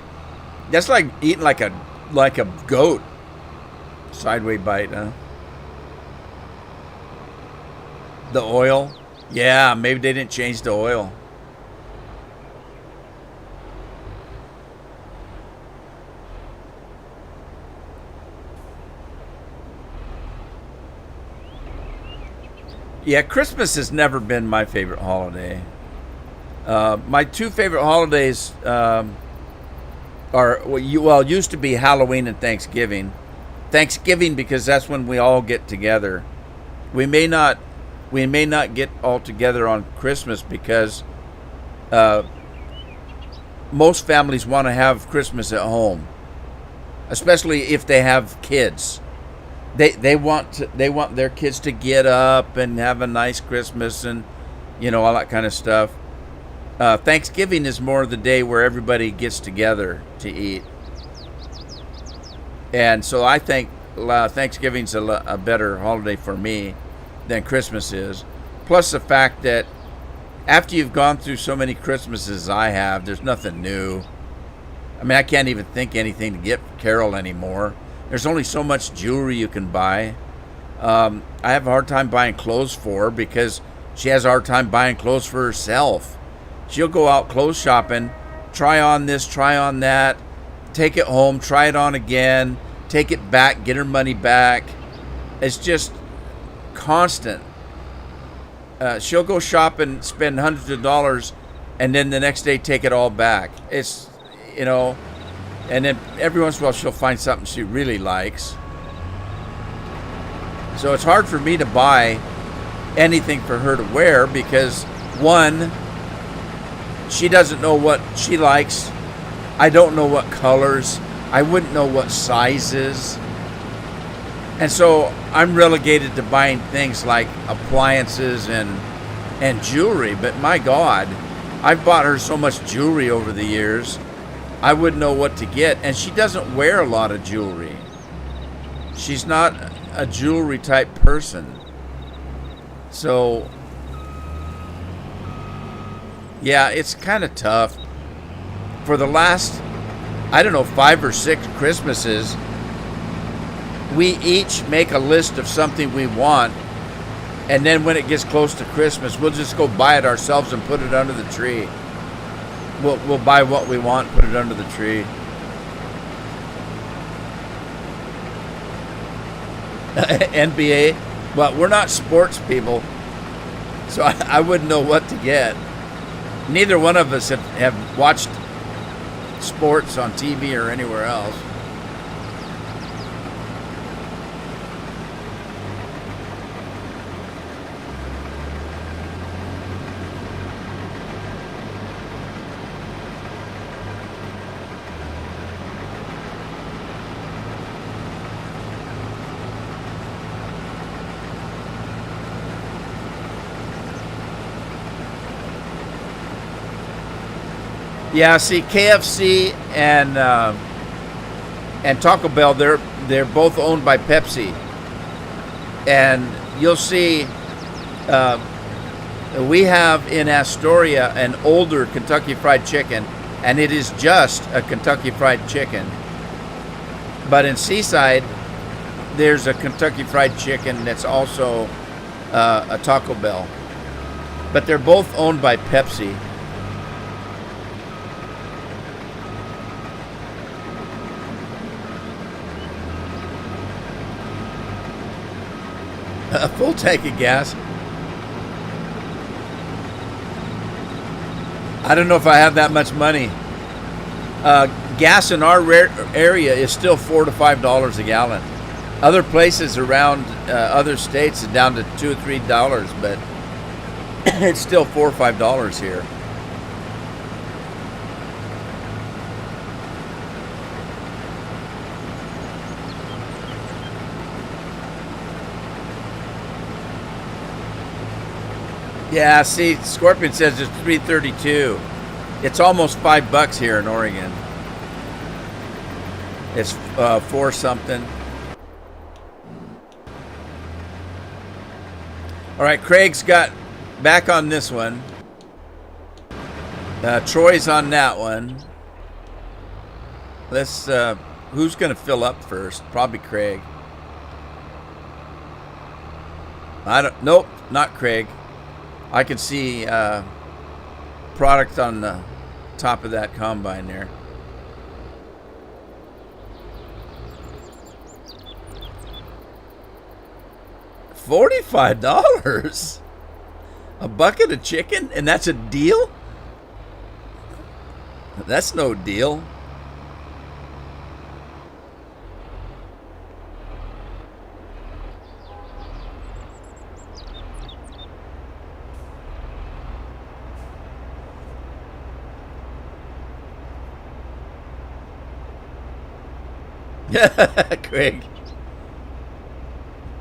[SPEAKER 1] That's like eating like a goat. Sideway bite, huh? The oil. Yeah, maybe they didn't change the oil. Yeah, Christmas has never been my favorite holiday. My 2 favorite holidays used to be Halloween and Thanksgiving. Thanksgiving because that's when we all get together. We may not get all together on Christmas because most families want to have Christmas at home, especially if they have kids. They want their kids to get up and have a nice Christmas and all that kind of stuff. Thanksgiving is more the day where everybody gets together to eat, and so I think Thanksgiving's a better holiday for me than Christmas is. Plus the fact that after you've gone through so many Christmases I have, there's nothing new. I mean, I can't even think anything to get for Carol anymore. There's only so much jewelry you can buy. I have a hard time buying clothes for her because she has a hard time buying clothes for herself. She'll go out clothes shopping, try on this, try on that, take it home, try it on again, take it back, get her money back. It's just constant. She'll go shopping, spend hundreds of dollars, and then the next day take it all back. It's, and then every once in a while she'll find something she really likes. So it's hard for me to buy anything for her to wear because, one, she doesn't know what she likes. I don't know what colors. I wouldn't know what sizes. And so I'm relegated to buying things like appliances and jewelry. But my God, I've bought her so much jewelry over the years, I wouldn't know what to get. And she doesn't wear a lot of jewelry. She's not a jewelry type person. So yeah, it's kind of tough. For the last, 5 or 6 Christmases, we each make a list of something we want, and then when it gets close to Christmas, we'll just go buy it ourselves and put it under the tree. We'll buy what we want, put it under the tree. NBA? Well, we're not sports people, so I wouldn't know what to get. Neither one of us have watched sports on TV or anywhere else. Yeah, see, KFC and Taco Bell, they're both owned by Pepsi, and you'll see uh, we have in Astoria an older Kentucky Fried Chicken, and it is just a Kentucky Fried Chicken. But in Seaside, there's a Kentucky Fried Chicken that's also a Taco Bell. But they're both owned by Pepsi. A full tank of gas. I don't know if I have that much money. Gas in our area is still $4 to $5 a gallon. Other places around other states is down to $2 or $3, but it's still $4 or $5 here. Yeah, see, Scorpion says it's $3.32. It's almost $5 here in Oregon. It's 4 something. All right, Craig's got back on this one. Troy's on that one. Let's. Who's going to fill up first? Probably Craig. Nope, not Craig. I can see product on the top of that combine there. $45? A bucket of chicken? And that's a deal? That's no deal. Craig.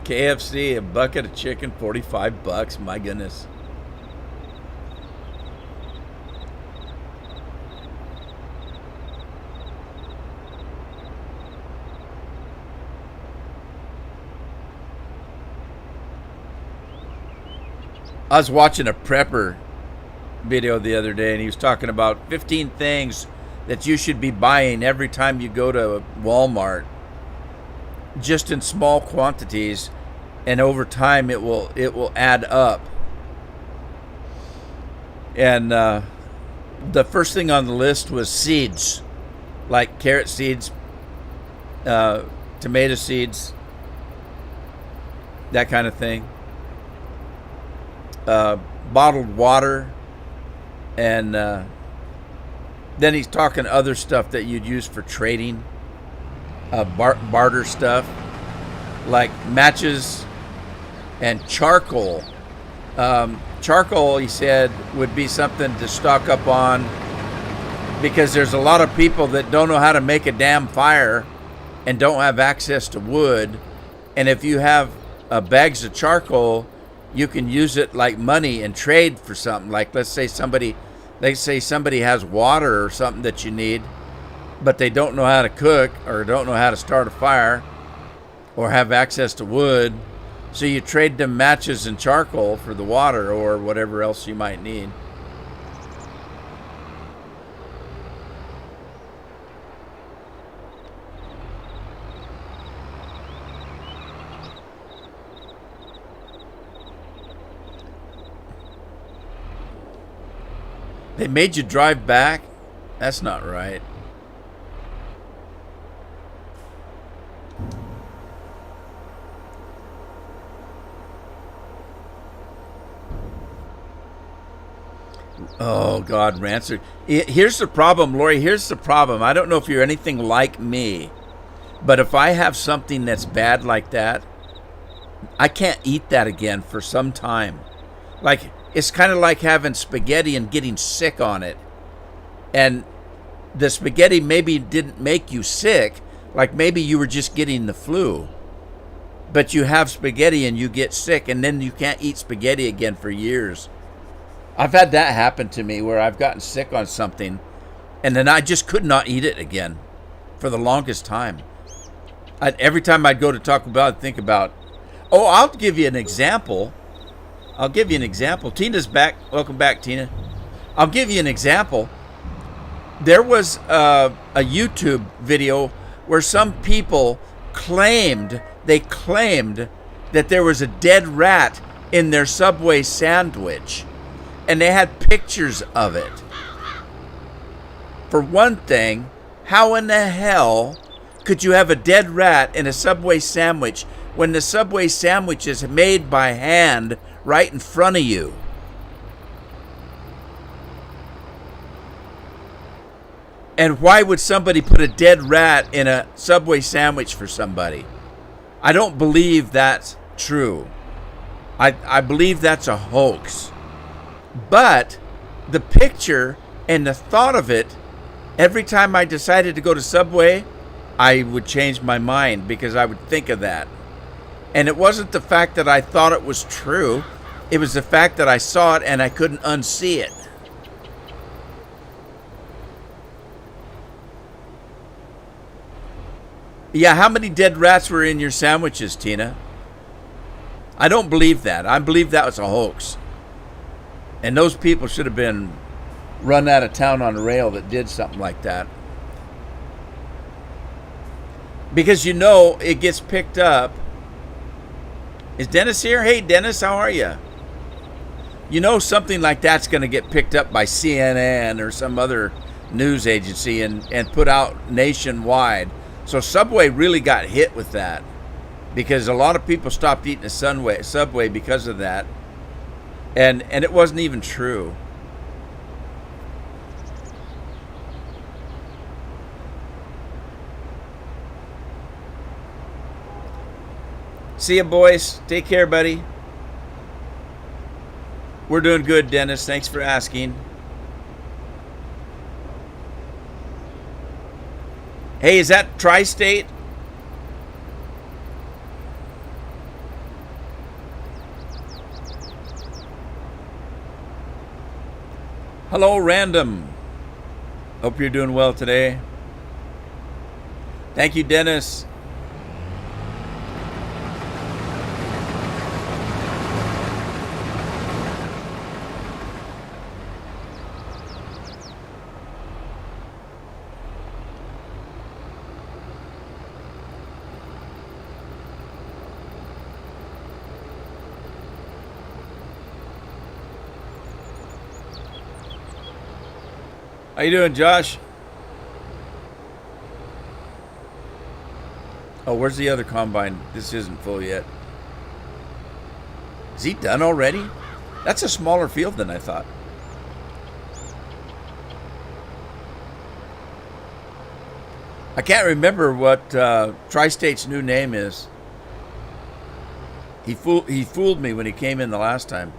[SPEAKER 1] KFC, a bucket of chicken, $45. My goodness. I was watching a prepper video the other day, and he was talking about 15 things that you should be buying every time you go to Walmart, just in small quantities, and over time it will add up. And the first thing on the list was seeds, like carrot seeds, tomato seeds, that kind of thing. Bottled water, and then he's talking other stuff that you'd use for trading, barter stuff, like matches and charcoal. Charcoal, he said, would be something to stock up on, because there's a lot of people that don't know how to make a damn fire and don't have access to wood. And if you have bags of charcoal, you can use it like money and trade for something. Like, let's say somebody has water or something that you need, but they don't know how to cook or don't know how to start a fire or have access to wood. So you trade them matches and charcoal for the water or whatever else you might need. They made you drive back? That's not right. Oh, God, Rancer. Here's the problem, Lori. Here's the problem. I don't know if you're anything like me, but if I have something that's bad like that, I can't eat that again for some time. Like, it's kind of like having spaghetti and getting sick on it. And the spaghetti maybe didn't make you sick. Like maybe you were just getting the flu. But you have spaghetti and you get sick, and then you can't eat spaghetti again for years. I've had that happen to me where I've gotten sick on something, And then I just could not eat it again for the longest time. Every time I'd go to Taco Bell, I'd think about, oh, I'll give you an example. Tina's back. Welcome back, Tina. I'll give you an example. There was a YouTube video where some people claimed that there was a dead rat in their Subway sandwich, and they had pictures of it. For one thing, how in the hell could you have a dead rat in a Subway sandwich when the Subway sandwich is made by hand right in front of you? And why would somebody put a dead rat in a Subway sandwich for somebody? I don't believe that's true. I believe that's a hoax. But the picture and the thought of it, every time I decided to go to Subway, I would change my mind because I would think of that. And it wasn't the fact that I thought it was true. It was the fact that I saw it and I couldn't unsee it. Yeah, how many dead rats were in your sandwiches, Tina? I don't believe that. I believe that was a hoax. And those people should have been run out of town on a rail that did something like that. Because you know it gets picked up. Is Dennis here? Hey, Dennis, how are you? You know something like that's going to get picked up by CNN or some other news agency and put out nationwide. So Subway really got hit with that because a lot of people stopped eating a Subway because of that. And it wasn't even true. See ya, boys. Take care, buddy. We're doing good, Dennis. Thanks for asking. Hey, is that Tri-State? Hello, Random. Hope you're doing well today. Thank you, Dennis. How you doing, Josh? Oh, where's the other combine? This isn't full yet. Is he done already? That's a smaller field than I thought. I can't remember what Tri-State's new name is. He fooled me when he came in the last time.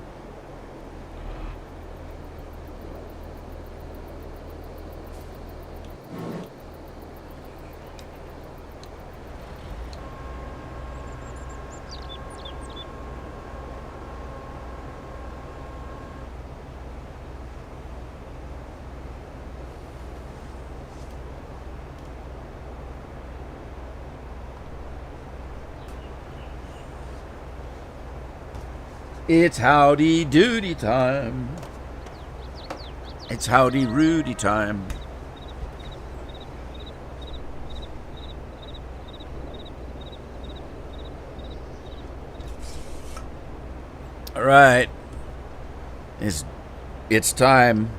[SPEAKER 1] It's howdy doody time. It's howdy Rudy time. All right. It's time.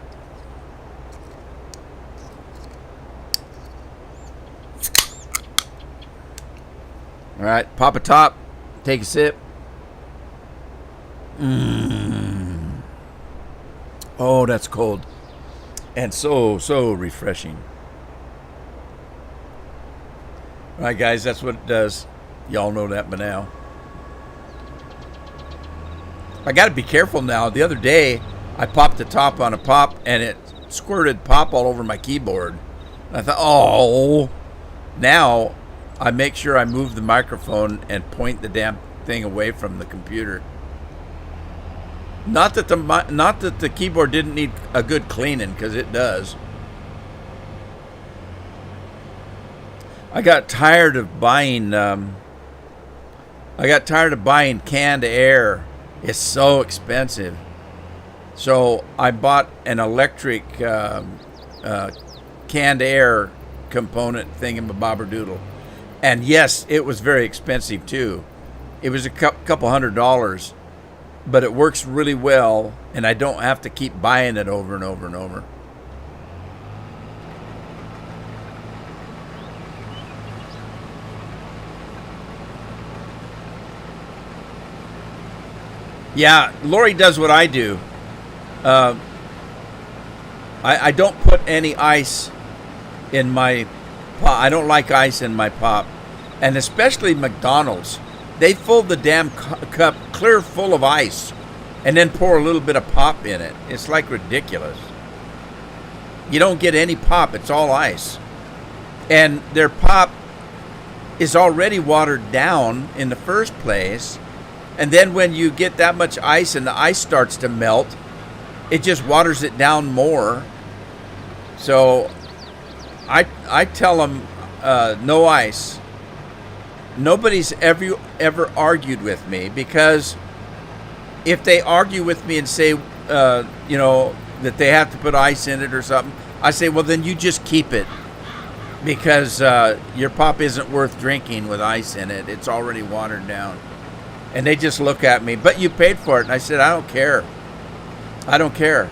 [SPEAKER 1] All right, pop a top, take a sip. Oh, that's cold. And so refreshing. All right, guys, that's what it does. Y'all know that by now. I got to be careful now. The other day, I popped the top on a pop, and it squirted pop all over my keyboard. I thought, oh. Now, I make sure I move the microphone and point the damn thing away from the computer. Not that the keyboard didn't need a good cleaning, because it does. I got tired of buying. Canned air. It's so expensive. So I bought an electric canned air component thingamabobberdoodle. And yes, it was very expensive too. It was a couple $100, but it works really well, and I don't have to keep buying it over and over and over. Yeah, Lori does what I do. I don't put any ice in my pop. I don't like ice in my pop. And especially McDonald's. They fill the damn cup clear full of ice and then pour a little bit of pop in it. It's like ridiculous. You don't get any pop. It's all ice. And their pop is already watered down in the first place. And then when you get that much ice and the ice starts to melt, it just waters it down more. So I tell them no ice. Nobody's ever argued with me, because if they argue with me and say, that they have to put ice in it or something, I say, well, then you just keep it, because your pop isn't worth drinking with ice in it. It's already watered down. And they just look at me, but you paid for it. And I said, I don't care. I don't care.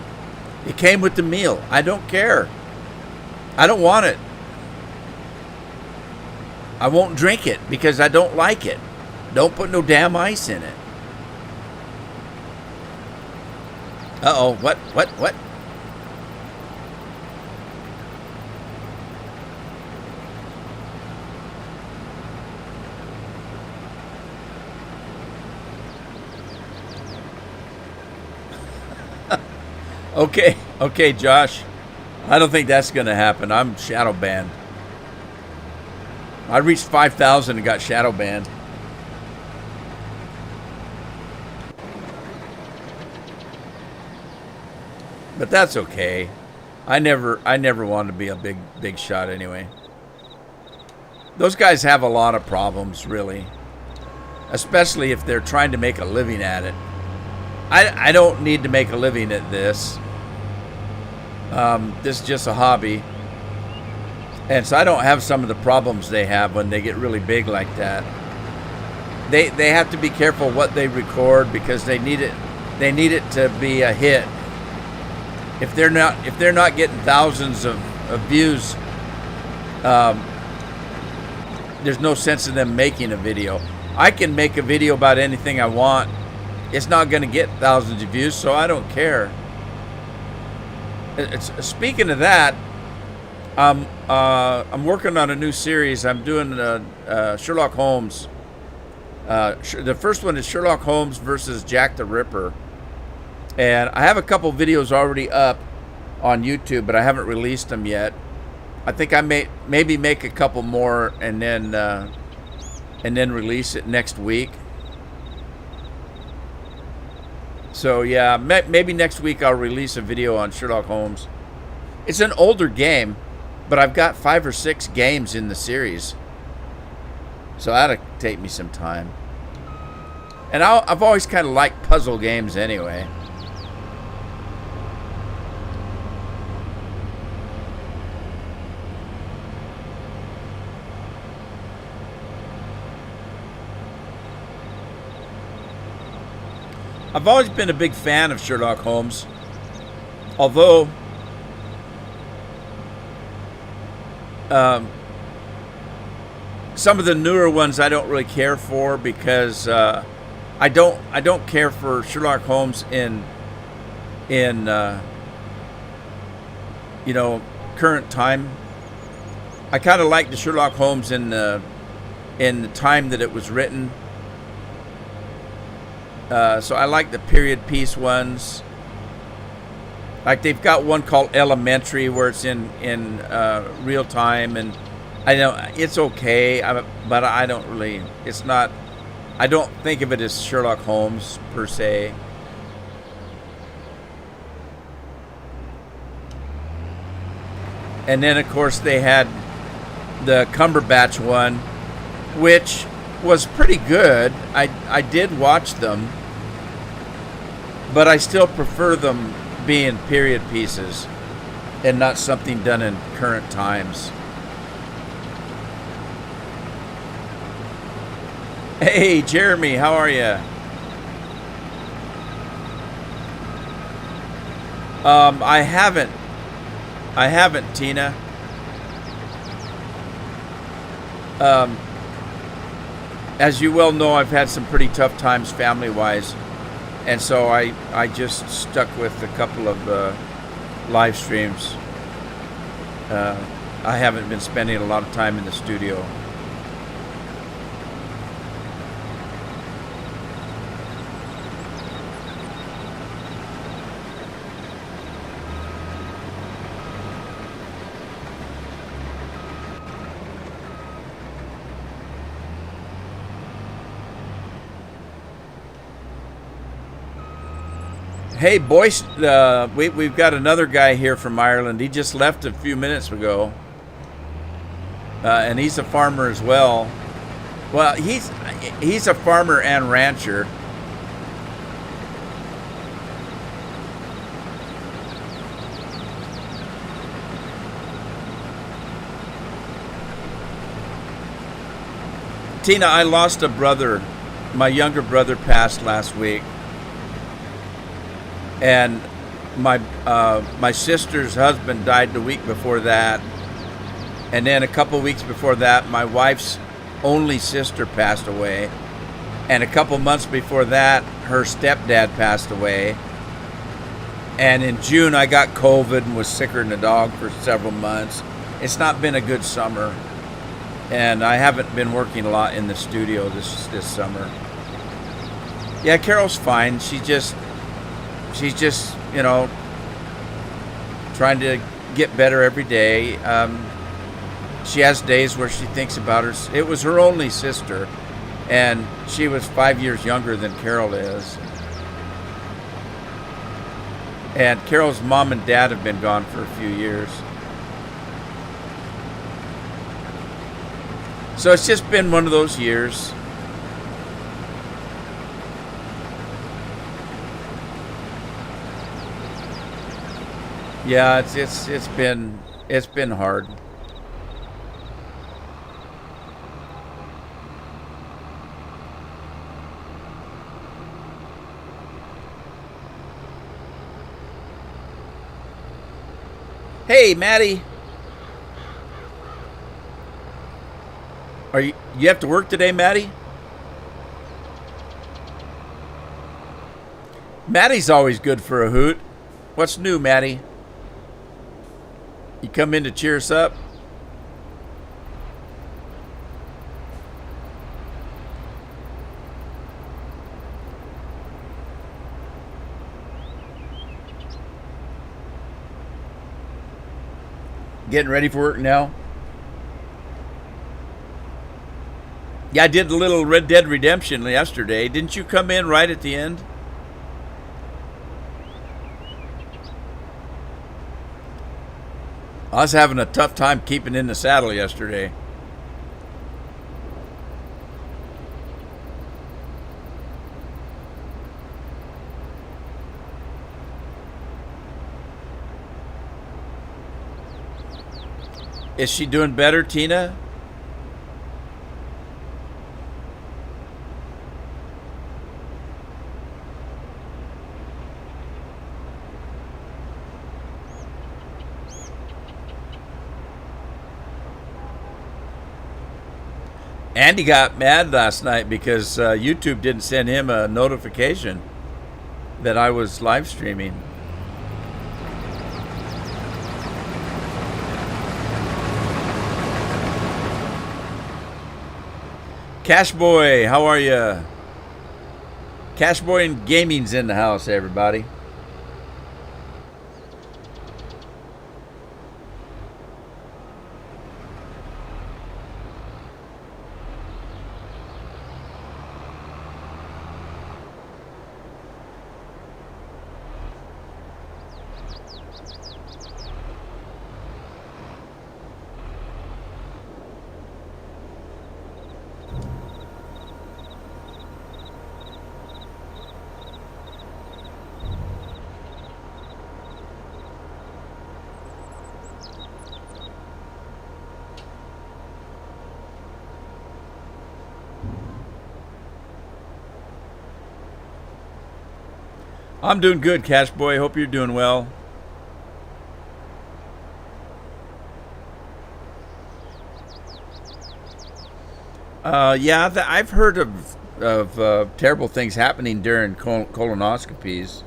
[SPEAKER 1] It came with the meal. I don't care. I don't want it. I won't drink it because I don't like it. Don't put no damn ice in it. Uh-oh, what? Okay, Josh. I don't think that's going to happen. I'm shadow banned. I reached 5,000 and got shadow banned. But that's okay. I never wanted to be a big shot anyway. Those guys have a lot of problems, really. Especially if they're trying to make a living at it. I don't need to make a living at this. This is just a hobby. And so I don't have some of the problems they have when they get really big like that. They have to be careful what they record, because they need it to be a hit. If they're not getting thousands of views, there's no sense in them making a video. I can make a video about anything I want. It's not going to get thousands of views, so I don't care. Speaking of that, I'm working on a new series. I'm doing Sherlock Holmes. The first one is Sherlock Holmes versus Jack the Ripper. And I have a couple videos already up on YouTube, but I haven't released them yet. I think I may maybe make a couple more and then release it next week. So yeah, maybe next week I'll release a video on Sherlock Holmes. It's an older game, but I've got 5 or 6 games in the series. So that'll take me some time. And I've always kind of liked puzzle games anyway. I've always been a big fan of Sherlock Holmes, although some of the newer ones I don't really care for, because I don't care for Sherlock Holmes in current time. I kind of like the Sherlock Holmes in the time that it was written. So I like the period piece ones. Like they've got one called Elementary, where it's in real time, and I know it's okay, but I don't really. It's not. I don't think of it as Sherlock Holmes per se. And then of course they had the Cumberbatch one, which was pretty good. I did watch them, but I still prefer them being period pieces and not something done in current times. Hey, Jeremy, how are you? I haven't, Tina. As you well know, I've had some pretty tough times family-wise, and so I just stuck with a couple of live streams. I haven't been spending a lot of time in the studio. Hey, Boyce, we've got another guy here from Ireland. He just left a few minutes ago, and he's a farmer as well. Well, he's a farmer and rancher. Tina, I lost a brother. My younger brother passed last week. And my sister's husband died the week before that, and then a couple weeks before that, my wife's only sister passed away, and a couple months before that, her stepdad passed away. And in June, I got COVID and was sicker than a dog for several months. It's not been a good summer, and I haven't been working a lot in the studio this summer. Yeah, Carol's fine. She's just, you know, trying to get better every day. She has days where she thinks about her. It was her only sister, and she was 5 years younger than Carol is. And Carol's mom and dad have been gone for a few years. So it's just been one of those years. Yeah, it's been hard. Hey, Maddie. You have to work today, Maddie? Maddie's always good for a hoot. What's new, Maddie? You come in to cheer us up? Getting ready for work now? Yeah, I did a little Red Dead Redemption yesterday. Didn't you come in right at the end? I was having a tough time keeping in the saddle yesterday. Is she doing better, Tina? Andy got mad last night because YouTube didn't send him a notification that I was live streaming. Cash Boy, how are you? Cash Boy and Gaming's in the house, everybody. I'm doing good, Cash Boy. Hope you're doing well. Yeah, I've heard of terrible things happening during colonoscopies.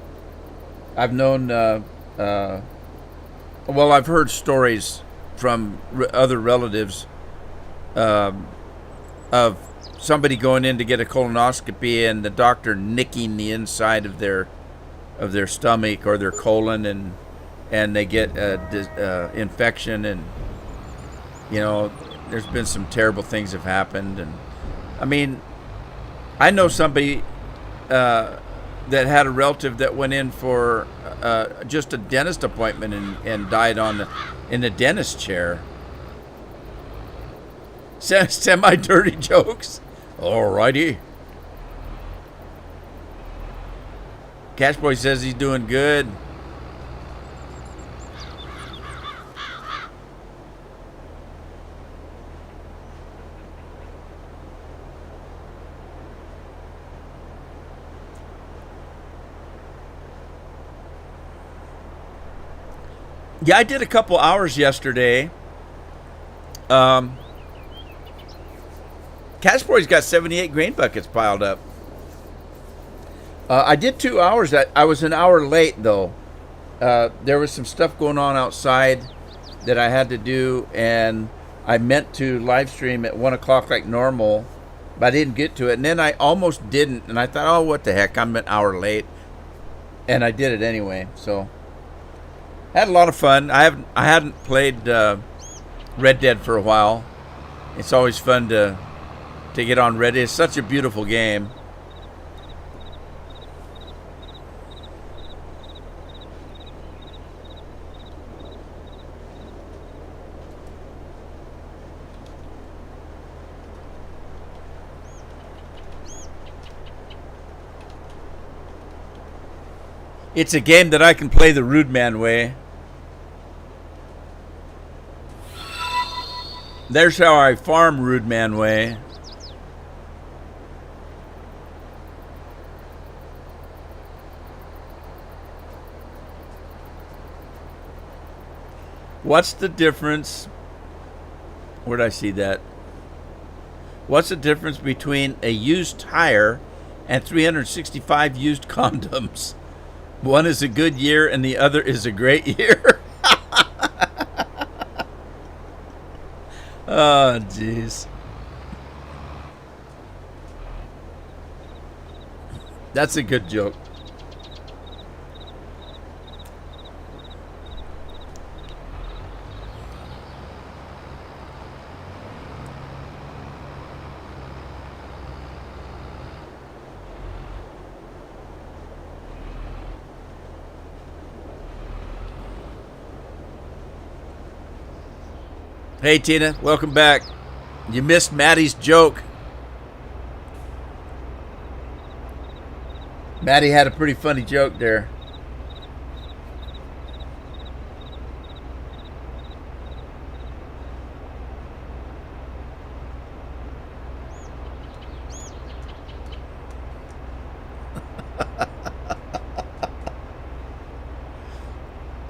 [SPEAKER 1] I've known, well, I've heard stories from other relatives of somebody going in to get a colonoscopy and the doctor nicking the inside of their stomach or their colon, and they get infection, and there's been some terrible things have happened. And I mean, I know somebody that had a relative that went in for just a dentist appointment and died in the dentist chair. Semi dirty jokes. Alrighty. Cashboy says he's doing good. Yeah, I did a couple hours yesterday. Cashboy's got 78 grain buckets piled up. I did 2 hours. I was an hour late, though. There was some stuff going on outside that I had to do, and I meant to live stream at 1 o'clock like normal, but I didn't get to it. And then I almost didn't, and I thought, oh, what the heck, I'm an hour late. And I did it anyway, so... Had a lot of fun. I hadn't played Red Dead for a while. It's always fun to get on Red Dead. It's such a beautiful game. It's a game that I can play the rude man way. There's how I farm rude man way. What's the difference? Where'd I see that? What's the difference between a used tire and 365 used condoms? One is a good year and the other is a great year. Oh, jeez. That's a good joke. Hey, Tina, welcome back. You missed Maddie's joke. Maddie had a pretty funny joke there.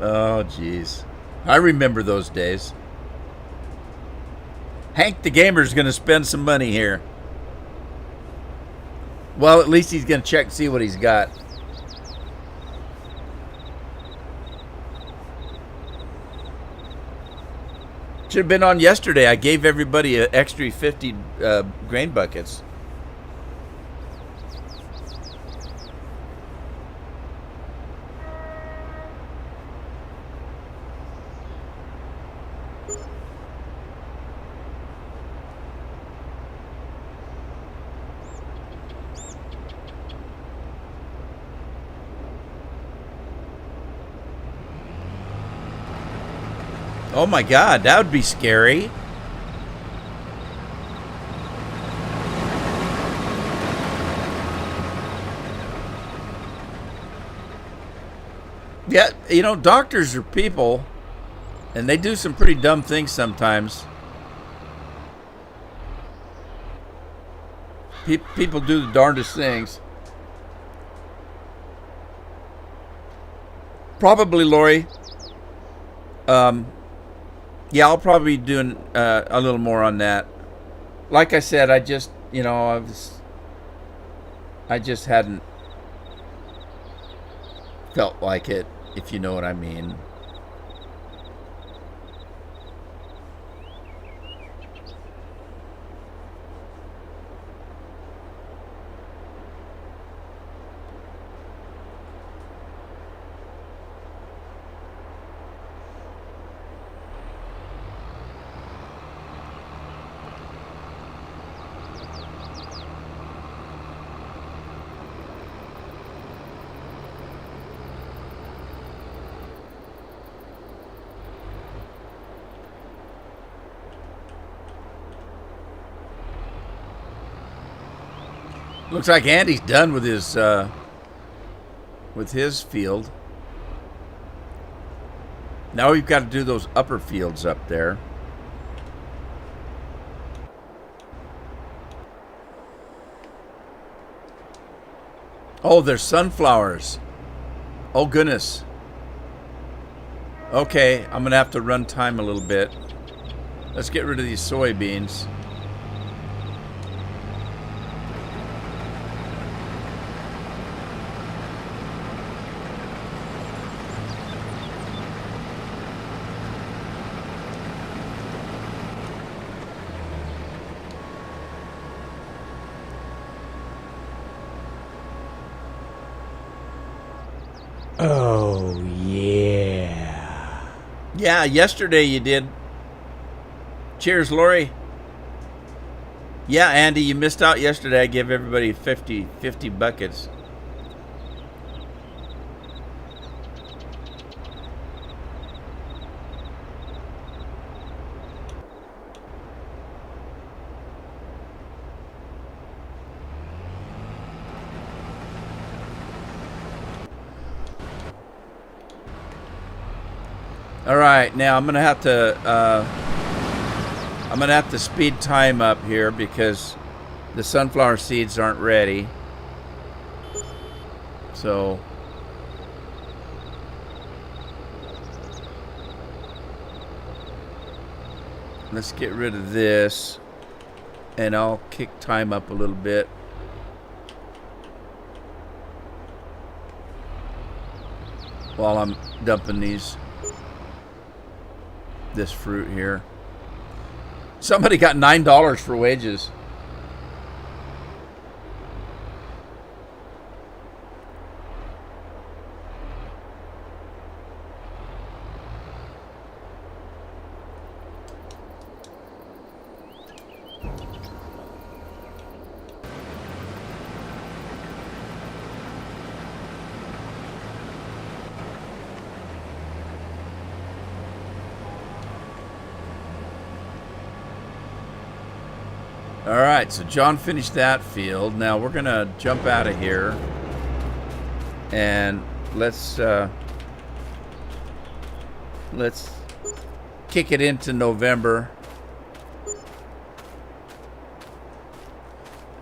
[SPEAKER 1] Oh, jeez. I remember those days. Hank the Gamer's going to spend some money here. Well, at least he's going to check and see what he's got. Should have been on yesterday. I gave everybody an extra 50 grain buckets. Oh my God, that would be scary. Yeah, doctors are people, and they do some pretty dumb things sometimes. People do the darndest things. Probably, Lori. Yeah, I'll probably be doing a little more on that. Like I said, I just, I just hadn't felt like it, if you know what I mean. Looks like Andy's done with his field. Now we've got to do those upper fields up there. Oh, there's sunflowers. Oh, goodness. Okay, I'm going to have to run time a little bit. Let's get rid of these soybeans.
[SPEAKER 2] Oh, yeah.
[SPEAKER 1] Yeah, yesterday you did. Cheers, Lori. Yeah, Andy, you missed out yesterday. I gave everybody 50 buckets. All right, now I'm gonna have to speed time up here because the sunflower seeds aren't ready. So let's get rid of this, and I'll kick time up a little bit. While I'm dumping this fruit here. Somebody got $9 for wages. All right, so John finished that field. Now we're gonna jump out of here, and let's kick it into November.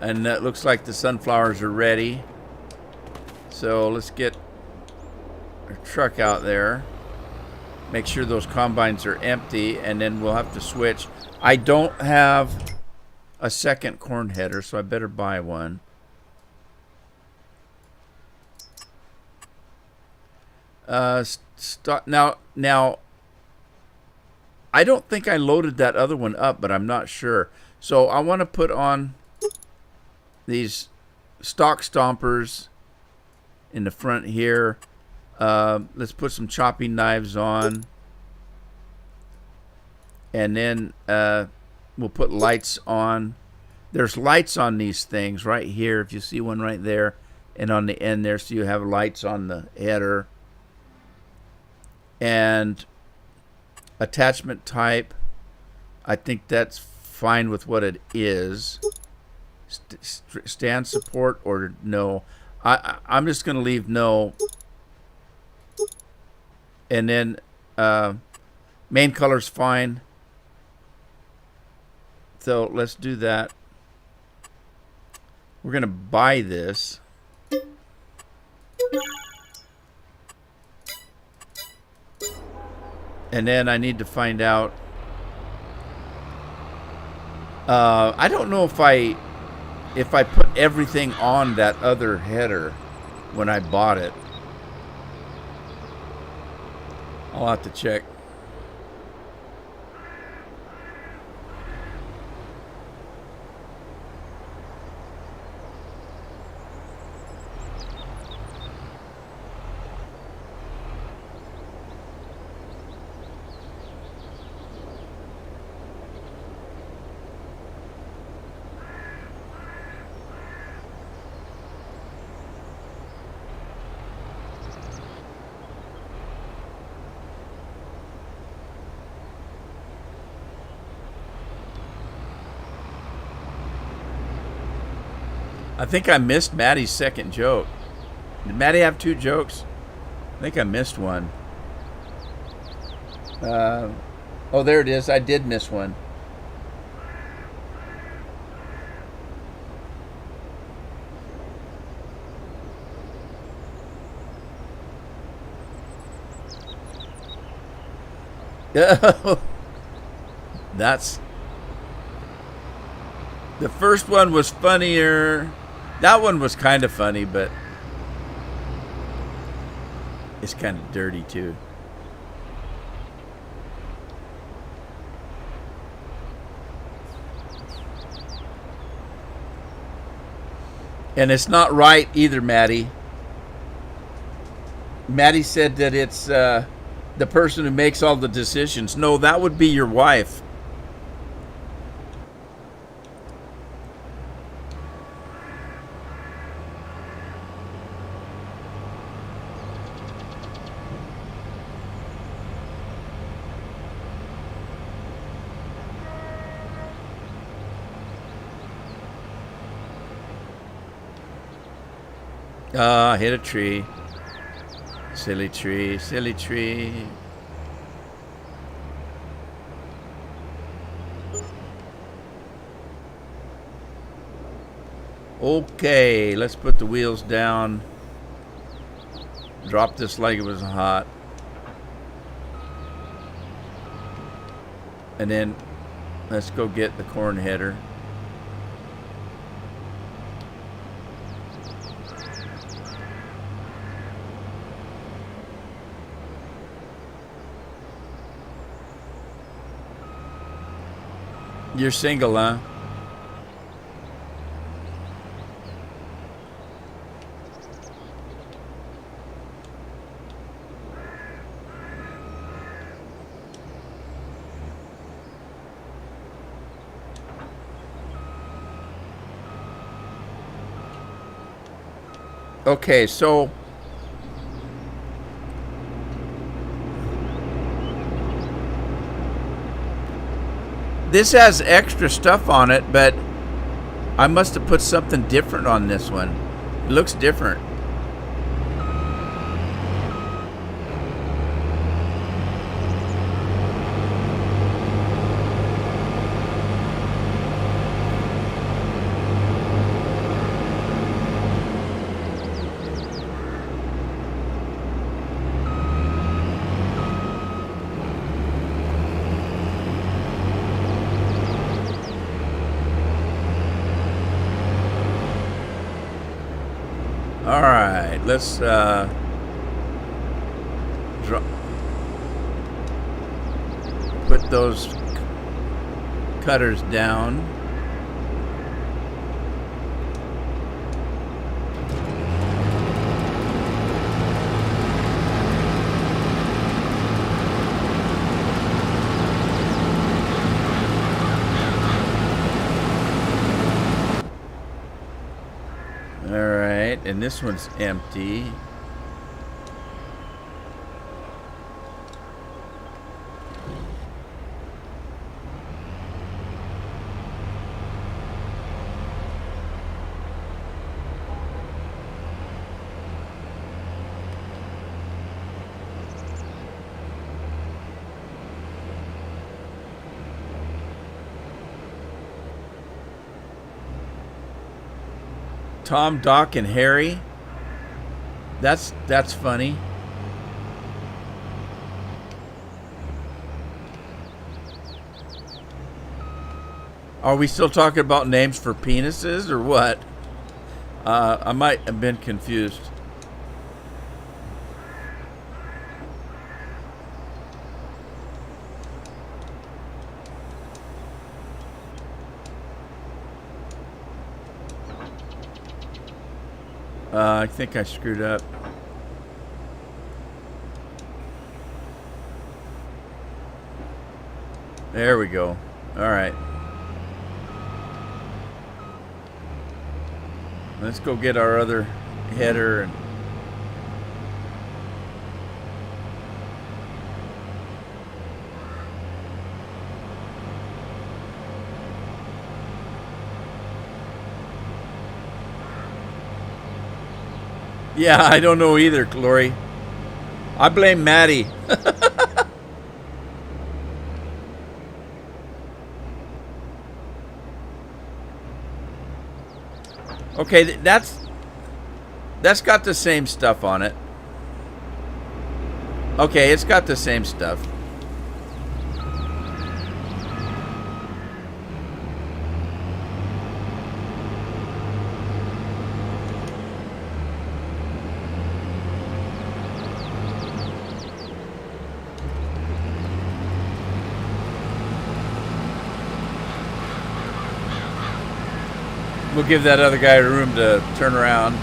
[SPEAKER 1] And it looks like the sunflowers are ready. So let's get our truck out there. Make sure those combines are empty, and then we'll have to switch. I don't have a second corn header, so I better buy one. Now, I don't think I loaded that other one up, but I'm not sure. So I want to put on these stock stompers in the front here. Let's put some chopping knives on, and then we'll put lights on. There's lights on these things right here. If you see one right there, and on the end there, so you have lights on the header. And attachment type, I think that's fine with what it is. Stand support or no. I'm just going to leave no. And then main color's fine. So let's do that. We're going to buy this. And then I need to find out. I don't know if I put everything on that other header when I bought it. I'll have to check. I think I missed Maddie's second joke. Did Maddie have 2 jokes? I think I missed one. Oh, there it is. I did miss one. That's... The first one was funnier. That one was kind of funny, but it's kind of dirty too. And it's not right either, Maddie. Maddie said that it's the person who makes all the decisions. No, that would be your wife. Hit a tree. Silly tree, silly tree. Okay, let's put the wheels down. Drop this like it was hot. And then let's go get the corn header. You're single, huh? Okay, so this has extra stuff on it, but I must have put something different on this one. It looks different. All right, let's put those cutters down. And this one's empty. Tom, Doc, and Harry. That's funny. Are we still talking about names for penises or what? I might have been confused. I think I screwed up. There we go. All right. Let's go get our other header and yeah, I don't know either, Lori. I blame Maddie. Okay, that's got the same stuff on it. Okay, it's got the same stuff. We'll give that other guy room to turn around.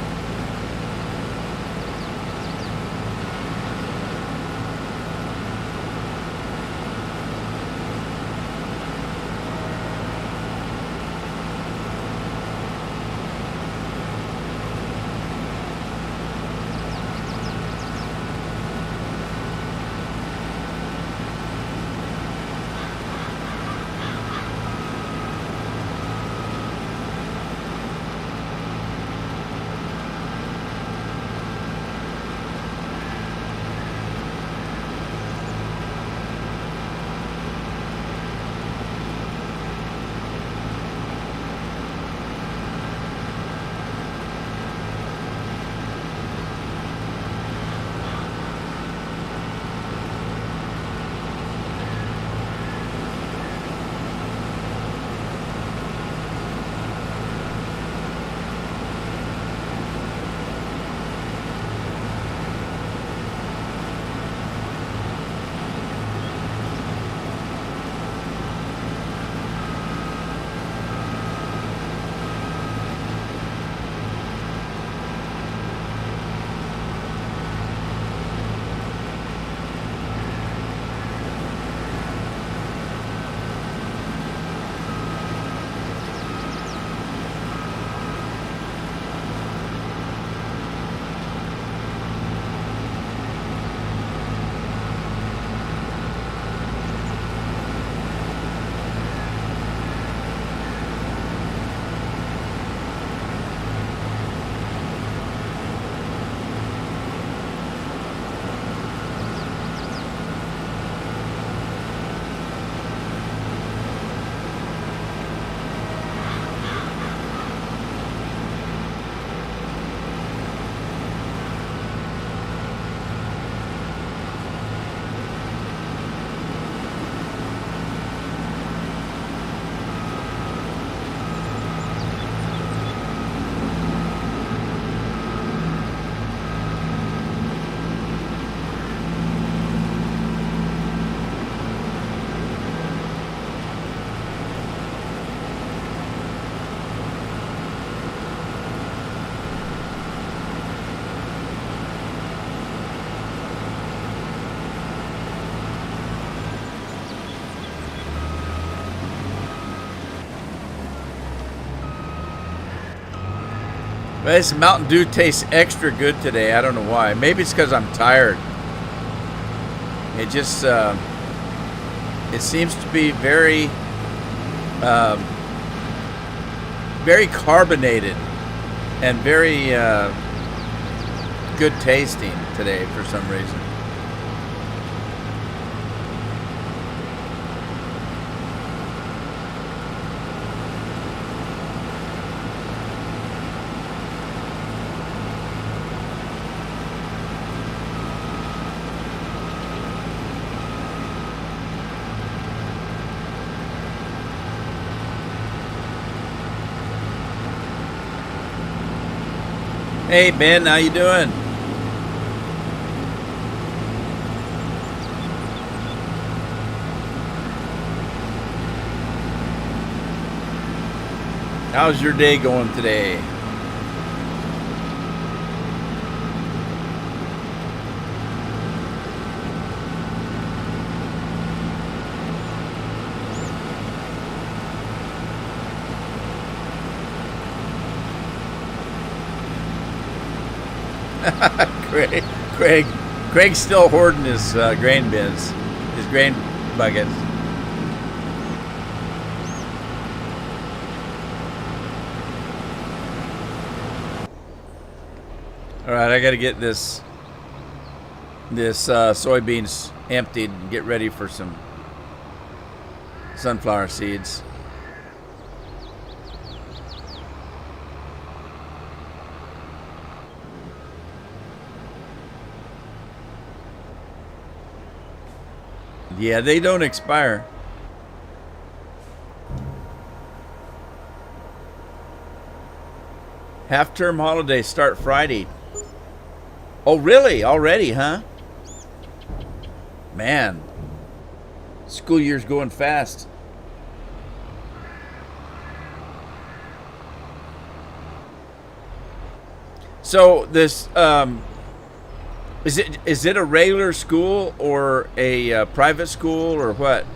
[SPEAKER 1] But this Mountain Dew tastes extra good today. I don't know why. Maybe it's because I'm tired. It just, it seems to be very, very carbonated and very good tasting today for some reason. Hey Ben, how you doing? How's your day going today? Craig, Craig, Craig's still hoarding his grain bins, his grain buckets. All right, I got to get this soybeans emptied and get ready for some sunflower seeds. Yeah, they don't expire. Half-term holidays start Friday. Oh, really? Already, huh? Man, school year's going fast. So this is it a regular school or a private school or what?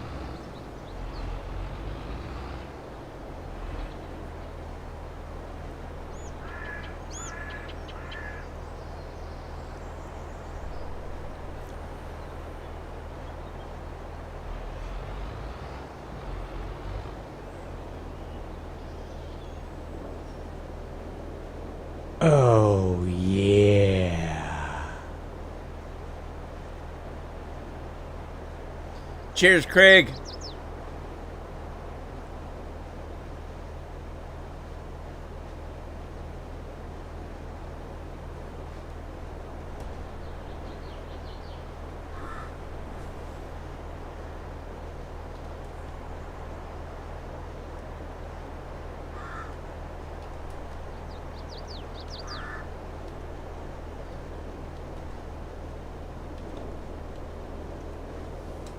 [SPEAKER 2] Oh, yeah.
[SPEAKER 1] Cheers, Craig.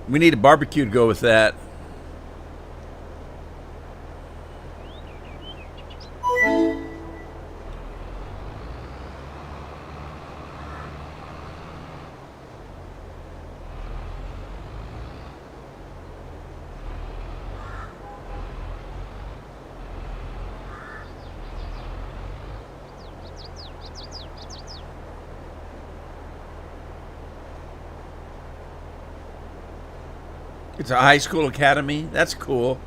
[SPEAKER 1] We need a barbecue to go with that. It's a high school academy. That's cool.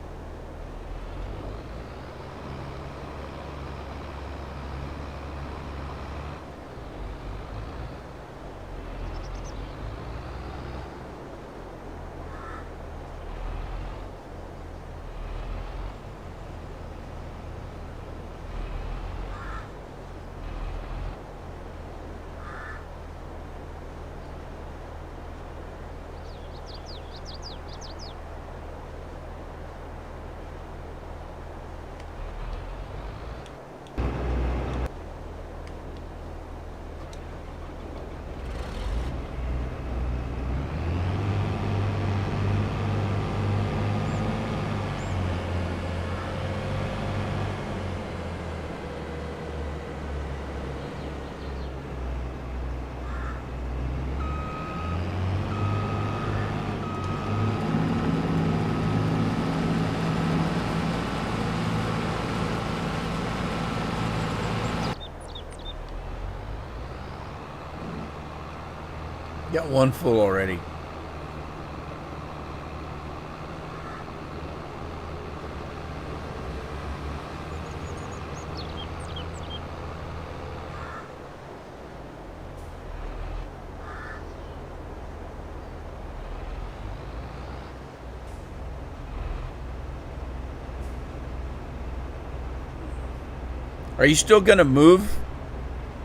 [SPEAKER 1] Got one full already. Are you still gonna move,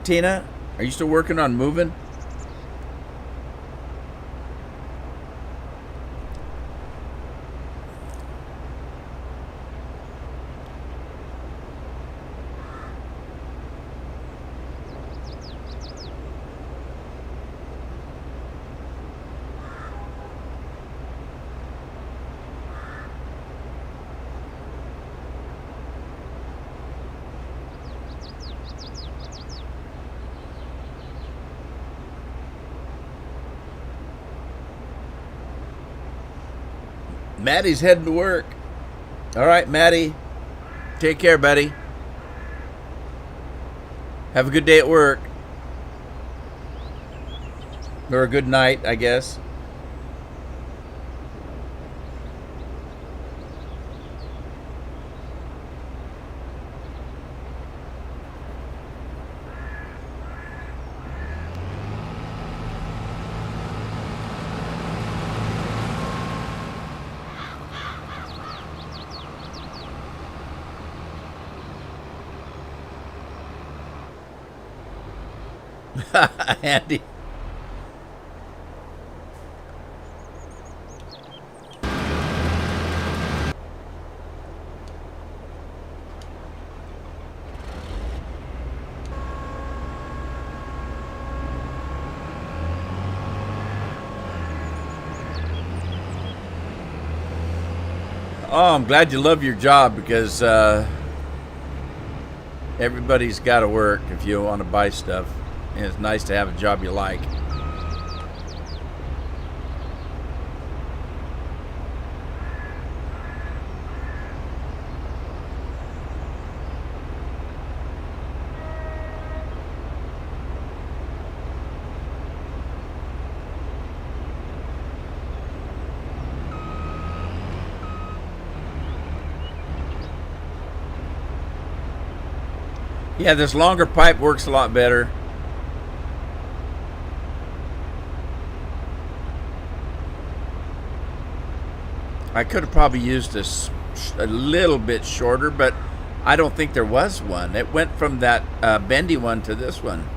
[SPEAKER 1] Tina? Are you still working on moving? Maddie's heading to work. All right, Maddie. Take care, buddy. Have a good day at work. Or a good night, I guess. Andy. Oh, I'm glad you love your job because everybody's got to work if you want to buy stuff. And it's nice to have a job you like. Yeah, this longer pipe works a lot better. I could have probably used this a little bit shorter, but I don't think there was one. It went from that bendy one to this one.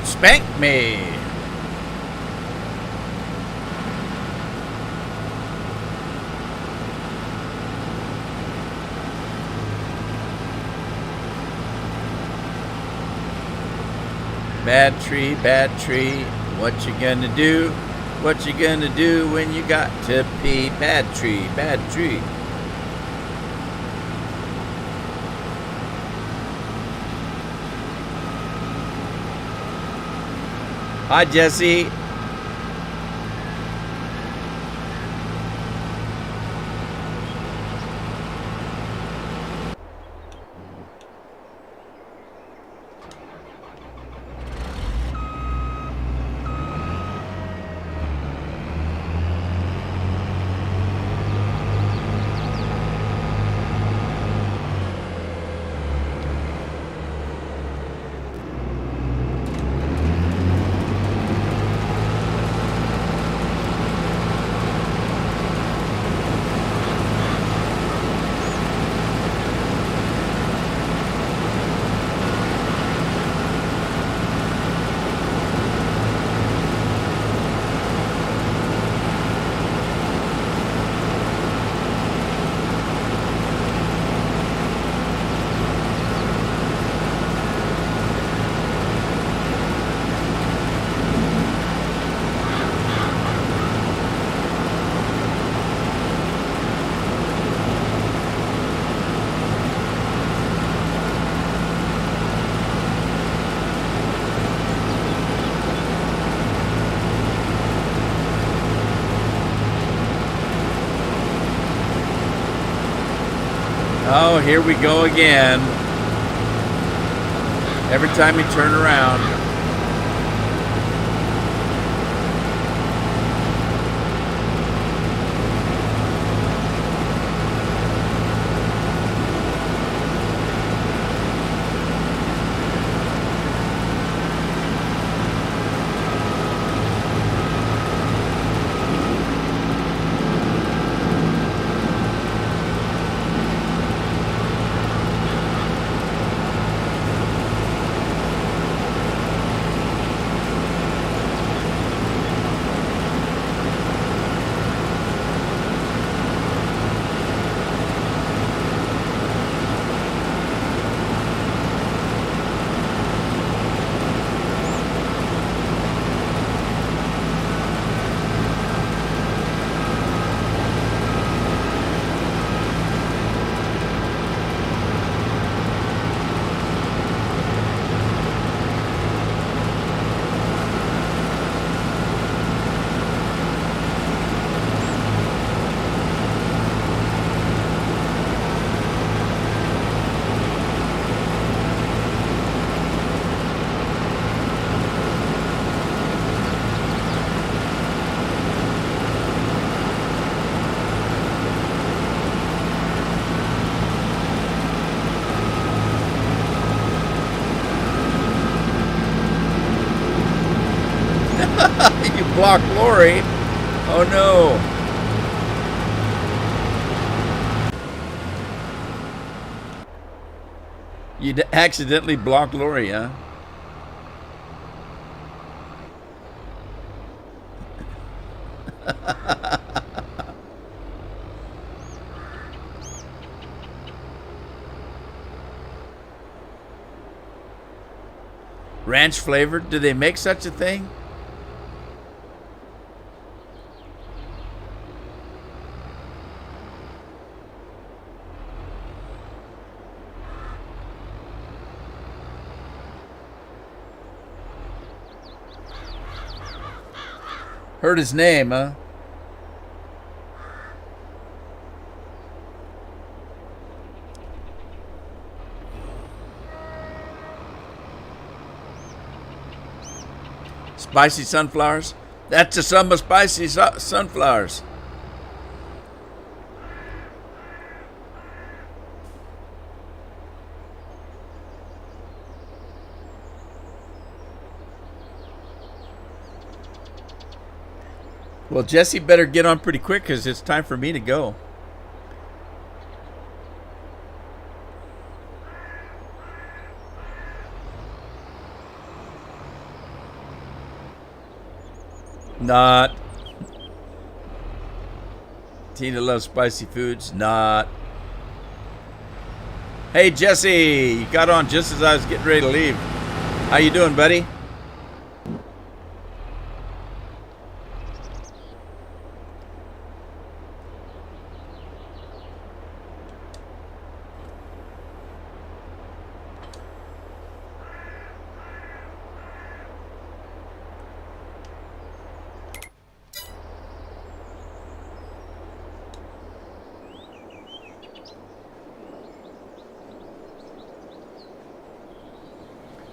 [SPEAKER 1] Spank me. Bad tree, what you gonna do? What you gonna do when you got to pee? Bad tree, bad tree. Hi, Jesse. Oh, here we go again. Every time you turn around. You blocked Lori. Oh no. You accidentally blocked Lori, huh? Ranch flavored? Do they make such a thing? Heard his name, huh? Spicy sunflowers? That's a some of spicy sunflowers. Well, Jesse better get on pretty quick because it's time for me to go. Not. Tina loves spicy foods. Not. Hey, Jesse, you got on just as I was getting ready to leave. How you doing, buddy?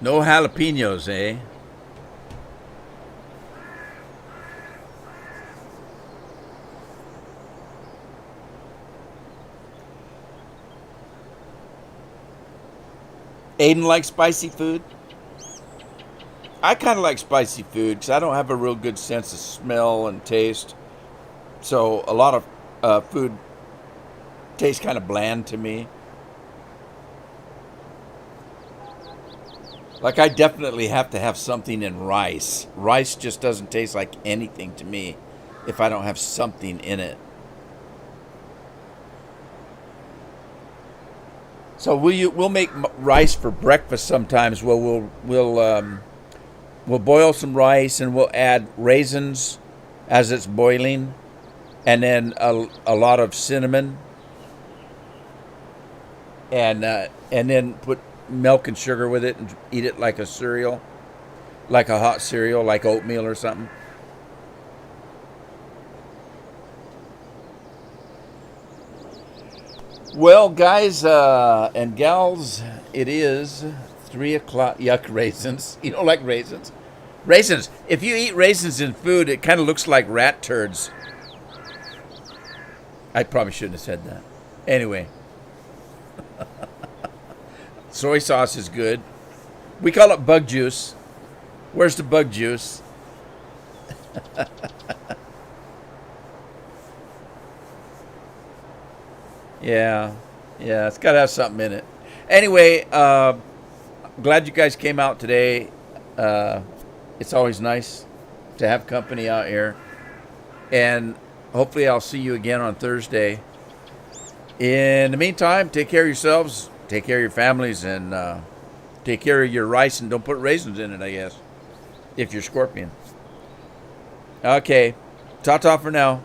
[SPEAKER 1] No jalapenos, eh? Aiden likes spicy food. I kind of like spicy food because I don't have a real good sense of smell and taste. So a lot of food tastes kind of bland to me. Like, I definitely have to have something in rice. Rice just doesn't taste like anything to me if I don't have something in it. So we'll make rice for breakfast sometimes. We'll boil some rice and we'll add raisins as it's boiling, and then a lot of cinnamon, and then put milk and sugar with it and eat it like a cereal, like a hot cereal, like oatmeal or something. Well, guys and gals, it is 3 o'clock. Yuck, raisins. You don't like raisins? Raisins. If you eat raisins in food, it kind of looks like rat turds. I probably shouldn't have said that. Anyway, soy sauce is good. We call it bug juice. Where's the bug juice? Yeah, it's got to have something in it. Anyway, glad you guys came out today. It's always nice to have company out here. And hopefully I'll see you again on Thursday. In the meantime, take care of yourselves, take care of your families, and take care of your rice, and don't put raisins in it, I guess, if you're scorpion. Okay, ta-ta for now.